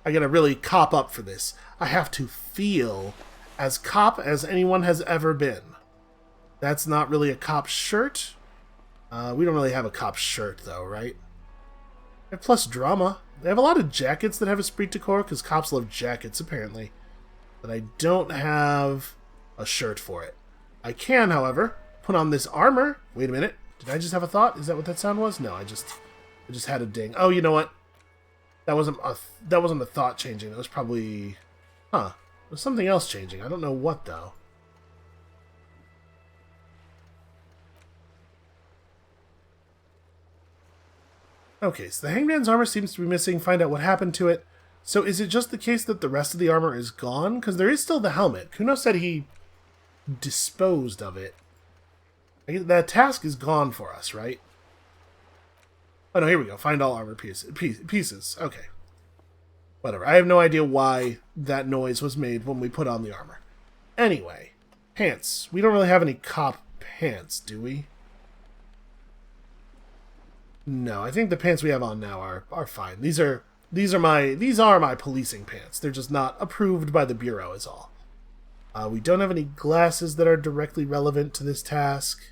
I gotta really cop up for this. I have to feel as cop as anyone has ever been. That's not really a cop shirt. We don't really have a cop shirt, though, right? And plus drama. They have a lot of jackets that have esprit de corps, because cops love jackets, apparently. But I don't have a shirt for it. I can, however, put on this armor. Wait a minute. Did I just have a thought? Is that what that sound was? No, I just had a ding. Oh, you know what? That wasn't a thought changing. That was probably... Huh. It was something else changing. I don't know what, though. Okay, so the Hangman's armor seems to be missing. Find out what happened to it. So is it just the case that the rest of the armor is gone? Because there is still the helmet. Kuno said he disposed of it. That task is gone for us, right? Oh no, here we go. Find all armor pieces. Okay. Whatever. I have no idea why that noise was made when we put on the armor. Anyway, pants. We don't really have any cop pants, do we? No, I think the pants we have on now are fine. These are my policing pants. They're just not approved by the Bureau is all. We don't have any glasses that are directly relevant to this task.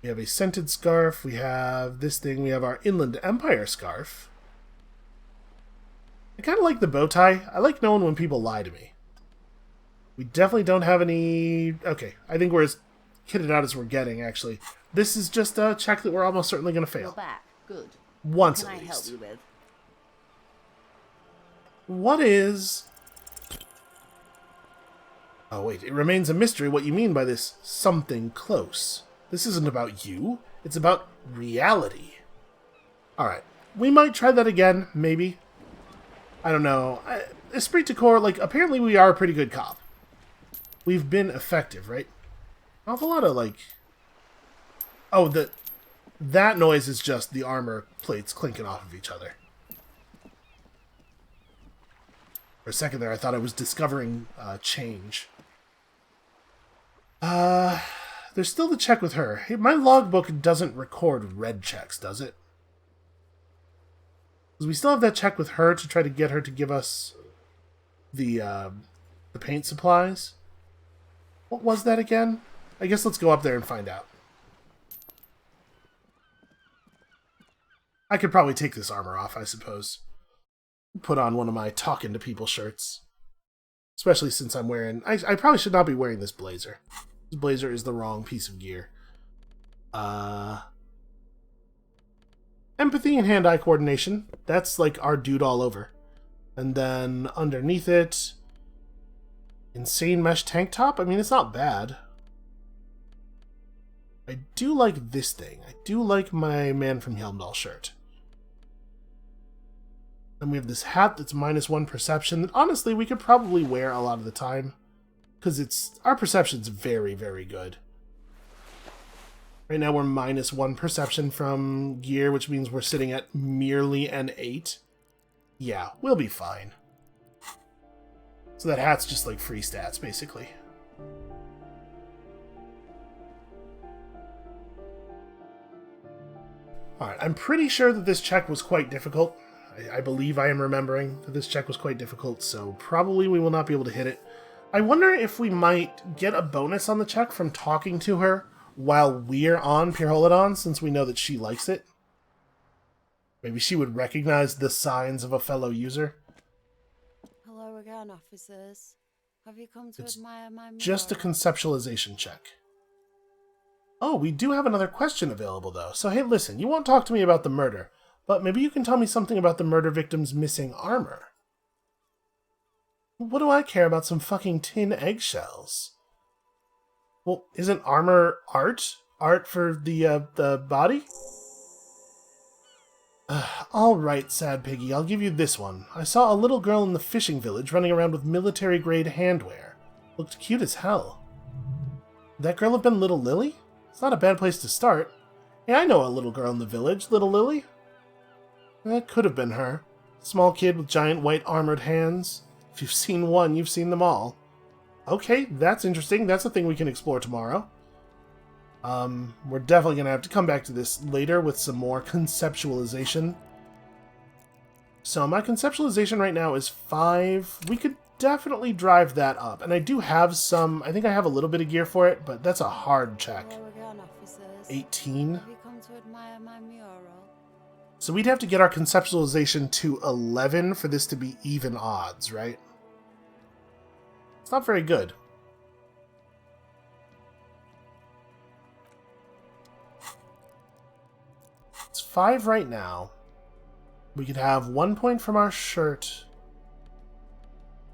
We have a scented scarf. We have this thing. We have our Inland Empire scarf. I kind of like the bow tie. I like knowing when people lie to me. We definitely don't have any... Okay, I think we're as kitted out as we're getting, actually. This is just a check that we're almost certainly going to fail. You're back. Good. Once at least. What can I help you with? What is... Oh, wait. It remains a mystery what you mean by this something close. This isn't about you. It's about reality. Alright. We might try that again, maybe. I don't know. Esprit de corps, like, apparently we are a pretty good cop. We've been effective, right? An awful lot of, like... Oh, that noise is just the armor plates clinking off of each other. For a second there, I thought I was discovering change. There's still the check with her. Hey, my logbook doesn't record red checks, does it? Because we still have that check with her to try to get her to give us the paint supplies. What was that again? I guess let's go up there and find out. I could probably take this armor off, I suppose. Put on one of my talking to people shirts. Especially since I'm wearing... I probably should not be wearing this blazer. This blazer is the wrong piece of gear. Empathy and hand-eye coordination. That's like our dude all over. And then underneath it... Insane mesh tank top? I mean, it's not bad. I do like this thing. I do like my Man from Helmdall shirt. Then we have this hat that's -1 perception that honestly we could probably wear a lot of the time. Because our perception's very, very good. Right now we're -1 perception from gear, which means we're sitting at merely an 8. Yeah, we'll be fine. So that hat's just like free stats, basically. Alright, I'm pretty sure that this check was quite difficult. I believe I am remembering that this check was quite difficult, so probably we will not be able to hit it. I wonder if we might get a bonus on the check from talking to her while we're on Pyrrholodon, since we know that she likes it. Maybe she would recognize the signs of a fellow user. Hello again, officers. Have you come to admire my mural? Just a conceptualization check. Oh, we do have another question available, though. So, hey, listen, you won't talk to me about the murder, but maybe you can tell me something about the murder victim's missing armor. What do I care about some fucking tin eggshells? Well, isn't armor art? Art for the body? All right, sad piggy, I'll give you this one. I saw a little girl in the fishing village running around with military-grade handwear. Looked cute as hell. Would that girl have been Little Lily? It's not a bad place to start. Hey, I know a little girl in the village, Little Lily. That could have been her. Small kid with giant white armored hands. If you've seen one, you've seen them all. Okay, that's interesting. That's a thing we can explore tomorrow. We're definitely going to have to come back to this later with some more conceptualization. So my conceptualization right now is 5. We could definitely drive that up. And I do have some... I think I have a little bit of gear for it, but that's a hard check. Hello again, officers. 18. Have you come to admire my mural? So we'd have to get our conceptualization to 11 for this to be even odds, right? It's not very good. It's 5 right now. We could have 1 point from our shirt.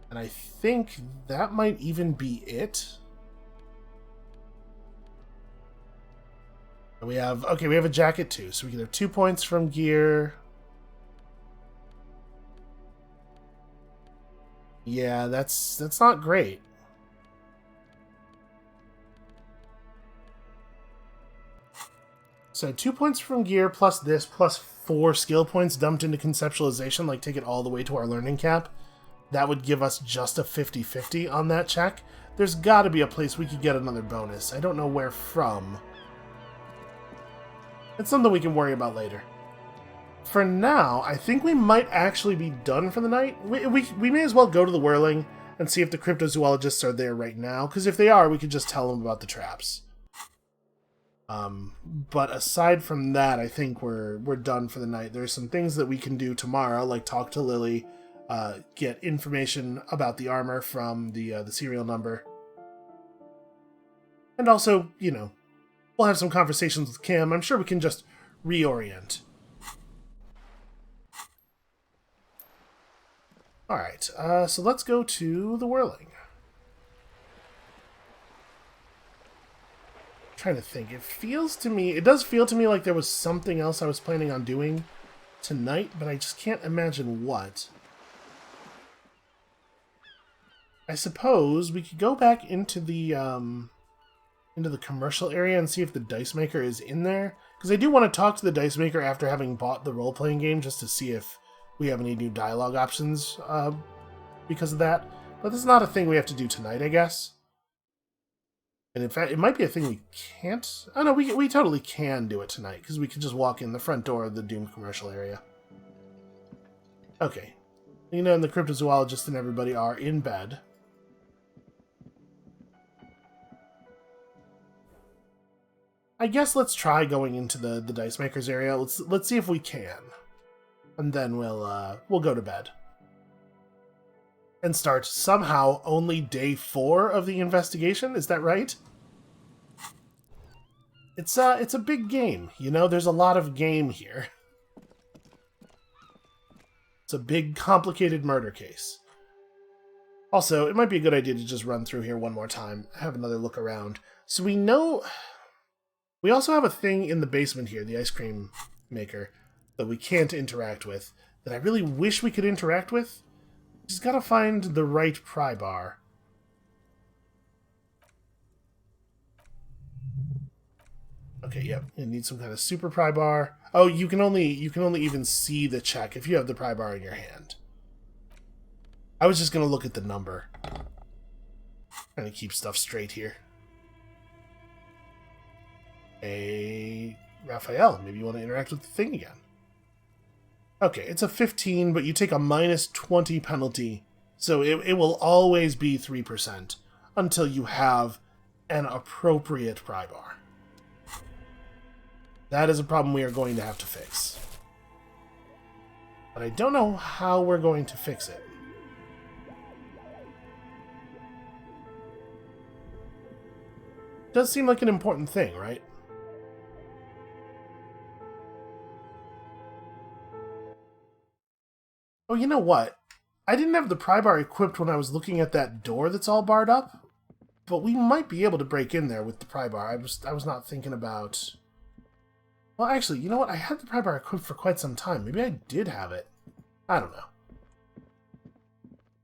And I think that might even be it. And we have... Okay, we have a jacket too, so we can have 2 points from gear. Yeah, that's not great. So 2 points from gear plus this plus 4 skill points dumped into conceptualization, like take it all the way to our learning cap. That would give us just a 50-50 on that check. There's got to be a place we could get another bonus. I don't know where from. It's something we can worry about later. For now, I think we might actually be done for the night. We may as well go to the Whirling and see if the cryptozoologists are there right now, because if they are, we could just tell them about the traps. But aside from that, I think we're done for the night. There's some things that we can do tomorrow, like talk to Lily, get information about the armor from the serial number. And also, you know, we'll have some conversations with Kim. I'm sure we can just reorient. Alright, so let's go to the Whirling. I'm trying to think. It does feel to me like there was something else I was planning on doing tonight, but I just can't imagine what. I suppose we could go back into the commercial area and see if the dice maker is in there. Because I do want to talk to the dice maker after having bought the role-playing game, just to see if we have any new dialogue options because of that. But this is not a thing we have to do tonight, I guess. And in fact, it might be a thing we can't... Oh no, we totally can do it tonight, because we can just walk in the front door of the Doom commercial area. Okay. Lena and the cryptozoologist and everybody are in bed. I guess let's try going into the dice makers area. Let's see if we can. And then we'll go to bed. And start somehow only day 4 of the investigation, is that right? It's a big game, you know, there's a lot of game here. It's a big, complicated murder case. Also, it might be a good idea to just run through here one more time, have another look around. So we know... We also have a thing in the basement here, the ice cream maker, that we can't interact with, that I really wish we could interact with. Just gotta find the right pry bar. Okay, yep. You need some kind of super pry bar. Oh, you can only even see the check if you have the pry bar in your hand. I was just gonna look at the number. Trying to keep stuff straight here. Hey, Raphael, maybe you want to interact with the thing again. Okay, it's a 15, but you take a minus 20 penalty, so it will always be 3% until you have an appropriate pry bar. That is a problem we are going to have to fix. But I don't know how we're going to fix it. It does seem like an important thing, right? Oh, you know what? I didn't have the pry bar equipped when I was looking at that door that's all barred up, but we might be able to break in there with the pry bar. I was not thinking about... Well, actually, you know what? I had the pry bar equipped for quite some time. Maybe I did have it. I don't know.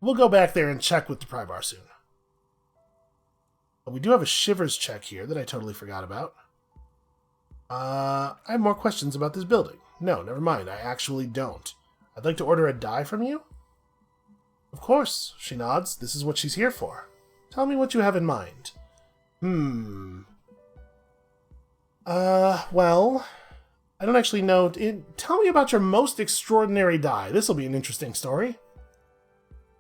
We'll go back there and check with the pry bar soon. But we do have a shivers check here that I totally forgot about. I have more questions about this building. No, never mind. I actually don't. I'd like to order a die from you? Of course, she nods. This is what she's here for. Tell me what you have in mind. Well, I don't actually know. Tell me about your most extraordinary die. This'll be an interesting story.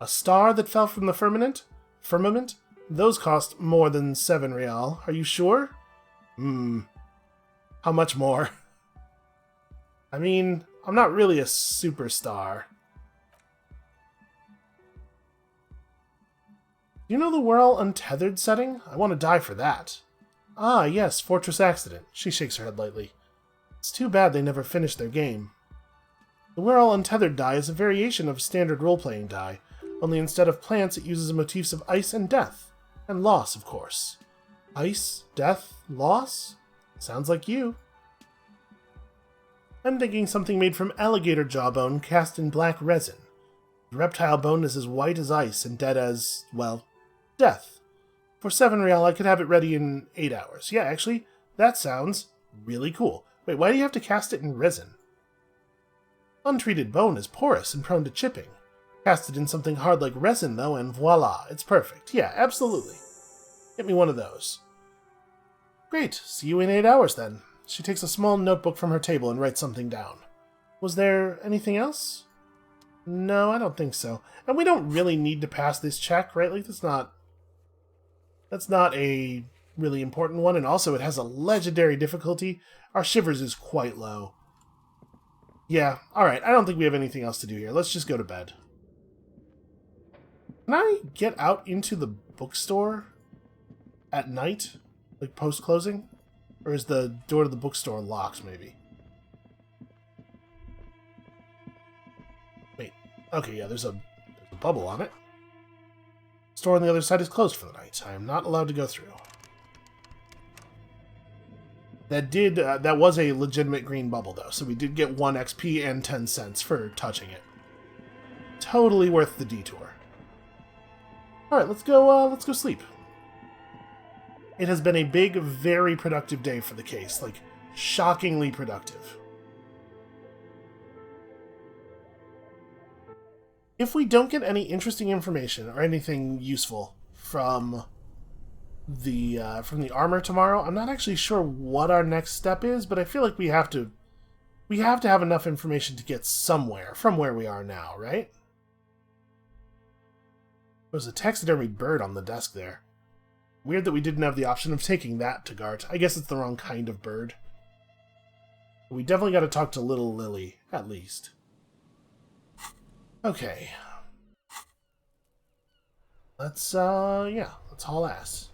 A star that fell from the firmament? Those cost more than 7 real. Are you sure? How much more? I mean, I'm not really a superstar. Do you know the Whirl Untethered setting? I want to die for that. Ah, yes, Fortress Accident. She shakes her head lightly. It's too bad they never finished their game. The Whirl Untethered die is a variation of standard role-playing die, only instead of plants it uses motifs of ice and death. And loss, of course. Ice, death, loss? Sounds like you. I'm thinking something made from alligator jawbone cast in black resin. The reptile bone is as white as ice and dead as, well, death. For 7 real, I could have it ready in 8 hours. Yeah, actually, that sounds really cool. Wait, why do you have to cast it in resin? Untreated bone is porous and prone to chipping. Cast it in something hard like resin, though, and voila, it's perfect. Yeah, absolutely. Get me one of those. Great, see you in 8 hours, then. She takes a small notebook from her table and writes something down. Was there anything else? No, I don't think so. And we don't really need to pass this check, right? Like, that's not a really important one, and also it has a legendary difficulty. Our shivers is quite low. Yeah, alright, I don't think we have anything else to do here. Let's just go to bed. Can I get out into the bookstore at night? Like, post-closing? Or is the door to the bookstore locked, maybe? Wait. Okay, yeah, there's a bubble on it. The store on the other side is closed for the night. I am not allowed to go through. That was a legitimate green bubble, though, so we did get 1 XP and 10 cents for touching it. Totally worth the detour. Alright, let's go sleep. It has been a big, very productive day for the case. Like, shockingly productive. If we don't get any interesting information or anything useful from the armor tomorrow, I'm not actually sure what our next step is, but I feel like we have to have enough information to get somewhere from where we are now, right? There's a taxidermy bird on the desk there. Weird that we didn't have the option of taking that to Gart. I guess it's the wrong kind of bird. We definitely got to talk to little Lily, at least. Okay. Let's haul ass.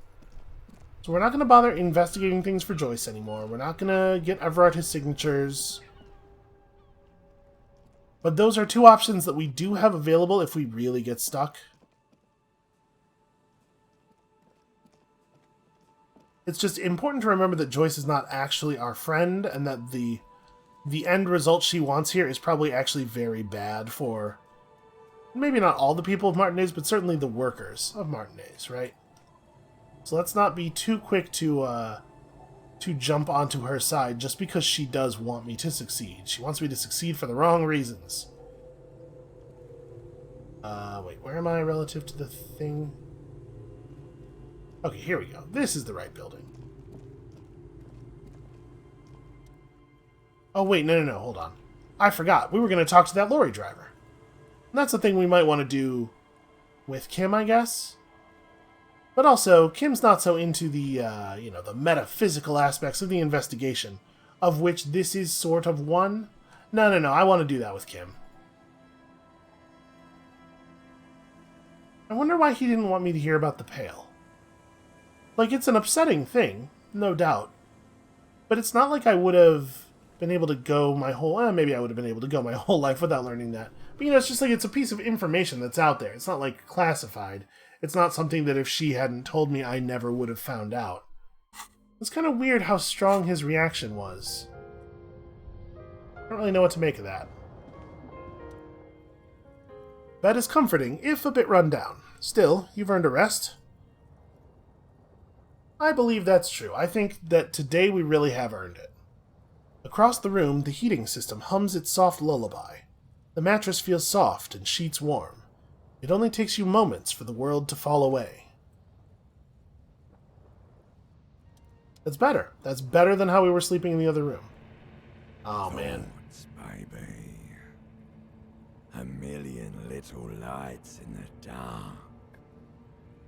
So we're not going to bother investigating things for Joyce anymore. We're not going to get Everard his signatures. But those are two options that we do have available if we really get stuck. It's just important to remember that Joyce is not actually our friend, and that the end result she wants here is probably actually very bad for maybe not all the people of Martinez, but certainly the workers of Martinez, right? So let's not be too quick to jump onto her side just because she does want me to succeed. She wants me to succeed for the wrong reasons. Wait, where am I relative to the thing? Okay, here we go. This is the right building. Oh, wait, no, hold on. I forgot. We were going to talk to that lorry driver. And that's the thing we might want to do with Kim, I guess. But also, Kim's not so into the, the metaphysical aspects of the investigation, of which this is sort of one. No, I want to do that with Kim. I wonder why he didn't want me to hear about the pail. Like, it's an upsetting thing, no doubt. But it's not like I would have been able to go my whole... maybe I would have been able to go my whole life without learning that. But, it's just like it's a piece of information that's out there. It's not, like, classified. It's not something that if she hadn't told me, I never would have found out. It's kind of weird how strong his reaction was. I don't really know what to make of that. That is comforting, if a bit run down. Still, you've earned a rest. I believe that's true. I think that today we really have earned it. Across the room, the heating system hums its soft lullaby. The mattress feels soft and sheets warm. It only takes you moments for the world to fall away. That's better. That's better than how we were sleeping in the other room. Oh, man. Thoughts, baby. A million little lights in the dark.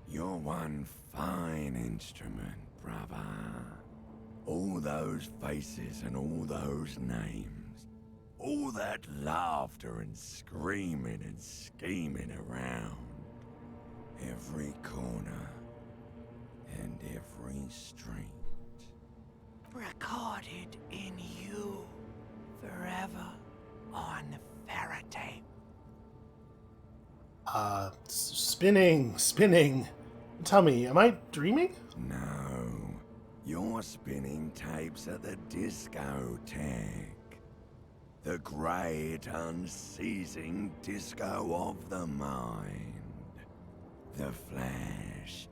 You're one fine instrument, brother. All those faces and all those names. All that laughter and screaming and scheming around. Every corner and every street. Recorded in you forever on Faraday. Spinning. Tell me, am I dreaming? No, you're spinning tapes at the discotheque. The great unceasing disco of the mind. The flash.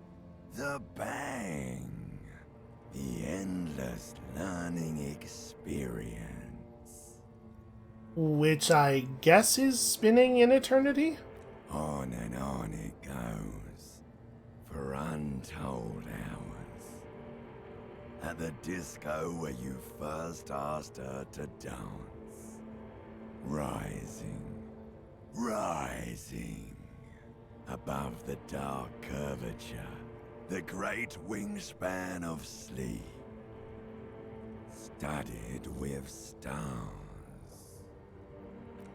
The bang. The endless learning experience. Which I guess is spinning in eternity? On and on it goes. For untold hours. At the disco where you first asked her to dance. Rising. Above the dark curvature, the great wingspan of sleep. Studded with stars.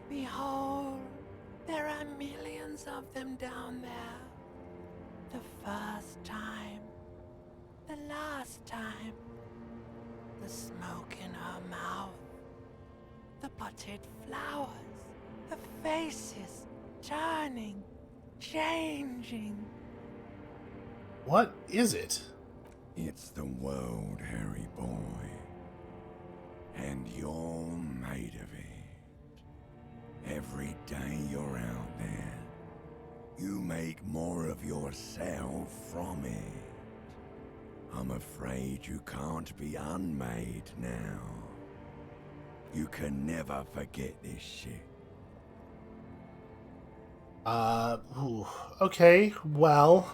Behold, there are millions of them down there. The first time. The last time. The smoke in her mouth. The potted flowers. The faces turning, changing. What is it? It's the world, Harry boy. And you're made of it. Every day you're out there, you make more of yourself from it. I'm afraid you can't be unmade now. You can never forget this shit. Okay, well...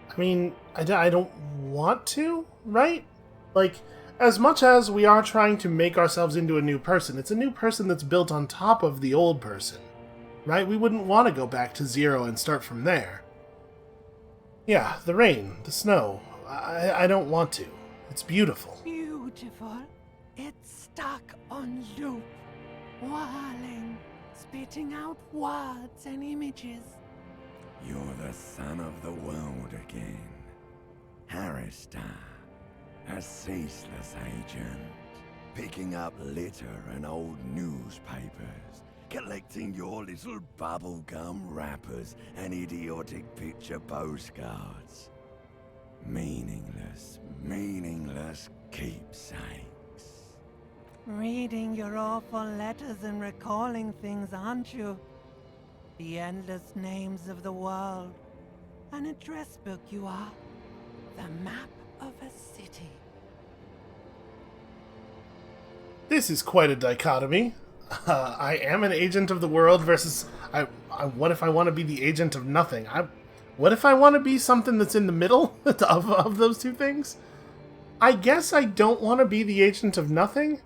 I mean, I don't want to, right? Like, as much as we are trying to make ourselves into a new person, it's a new person that's built on top of the old person, right? We wouldn't want to go back to zero and start from there. Yeah, the rain, the snow. I don't want to. It's beautiful. Beautiful. It's stuck on loop. Whirling, spitting out words and images. You're the son of the world again. Harristar, a ceaseless agent. Picking up litter and old newspapers. Collecting your little bubblegum wrappers and idiotic picture postcards. Meaningless keepsakes. Reading your awful letters and recalling things, aren't you? The endless names of the world. An address book you are. The map of a city. This is quite a dichotomy. I am an agent of the world versus... what if I want to be the agent of nothing? What if I want to be something that's in the middle of those two things? I guess I don't want to be the agent of nothing.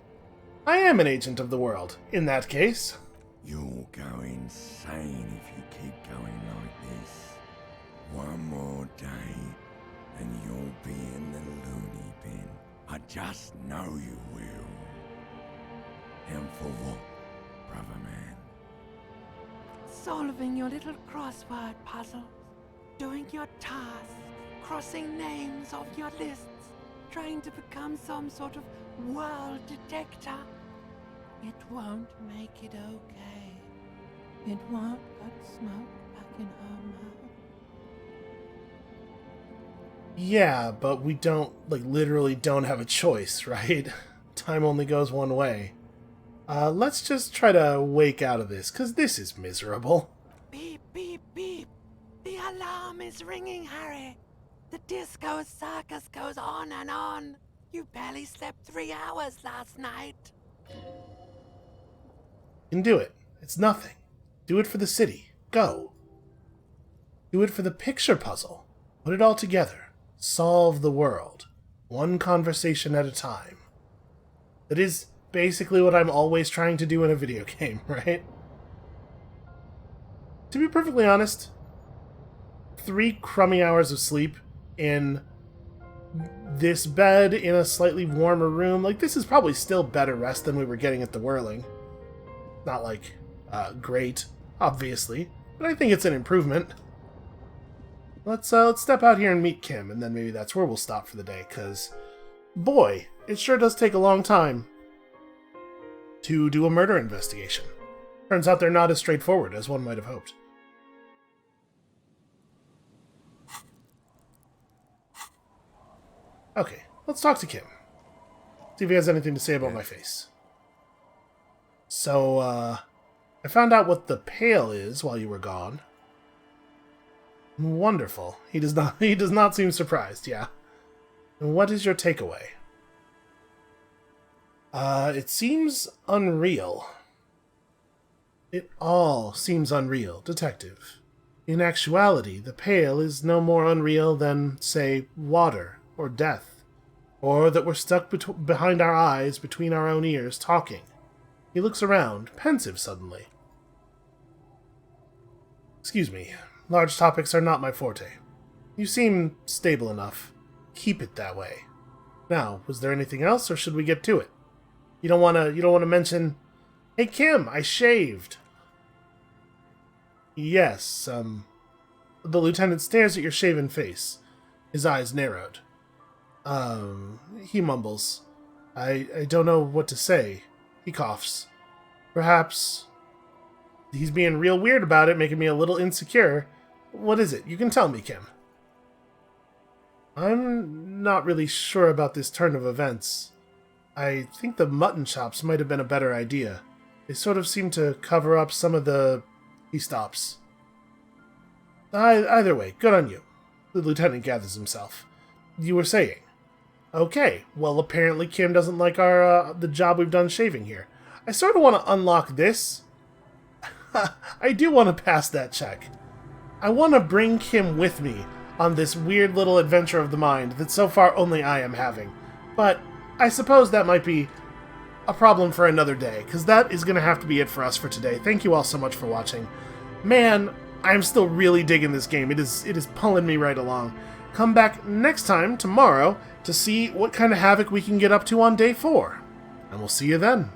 I am an agent of the world, in that case. You'll go insane if you keep going like this. One more day, and you'll be in the loony bin. I just know you will. And for what, brother man? Solving your little crossword puzzles. Doing your tasks. Crossing names off your lists. Trying to become some sort of world detector. It won't make it okay. It won't put smoke back in her mouth. Yeah, but we don't, literally don't have a choice, right? Time only goes one way. Let's just try to wake out of this, because this is miserable. Beep, beep, beep. The alarm is ringing, Harry. The disco circus goes on and on. You barely slept 3 hours last night. You can do it. It's nothing. Do it for the city. Go. Do it for the picture puzzle. Put it all together. Solve the world. One conversation at a time. That is basically what I'm always trying to do in a video game, right? To be perfectly honest, 3 crummy hours of sleep in this bed in a slightly warmer room, this is probably still better rest than we were getting at the Whirling. Not great, obviously, but I think it's an improvement. Let's step out here and meet Kim, and then maybe that's where we'll stop for the day, because, boy, it sure does take a long time to do a murder investigation. Turns out they're not as straightforward as one might have hoped. Okay, let's talk to Kim. See if he has anything to say about my face. So, I found out what the Pale is while you were gone. Wonderful. He does not seem surprised, yeah. And what is your takeaway? It seems unreal. It all seems unreal, Detective. In actuality, the Pale is no more unreal than, say, water or death, or that we're stuck behind our eyes, between our own ears, talking. He looks around, pensive suddenly. Excuse me, large topics are not my forte. You seem stable enough. Keep it that way. Now, was there anything else, or should we get to it? You don't want to mention, "Hey Kim, I shaved." Yes, the lieutenant stares at your shaven face. His eyes narrowed. He mumbles. I don't know what to say. He coughs. Perhaps he's being real weird about it, making me a little insecure. What is it? You can tell me, Kim. I'm not really sure about this turn of events. I think the mutton chops might have been a better idea. They sort of seem to cover up some of the... He stops. Either way, good on you. The lieutenant gathers himself. You were saying. Okay, well apparently Kim doesn't like the job we've done shaving here. I sort of want to unlock this. I do want to pass that check. I want to bring Kim with me on this weird little adventure of the mind that so far only I am having. But I suppose that might be a problem for another day, because that is going to have to be it for us for today. Thank you all so much for watching. Man, I'm still really digging this game. It is pulling me right along. Come back next time, tomorrow, to see what kind of havoc we can get up to on day 4. And we'll see you then.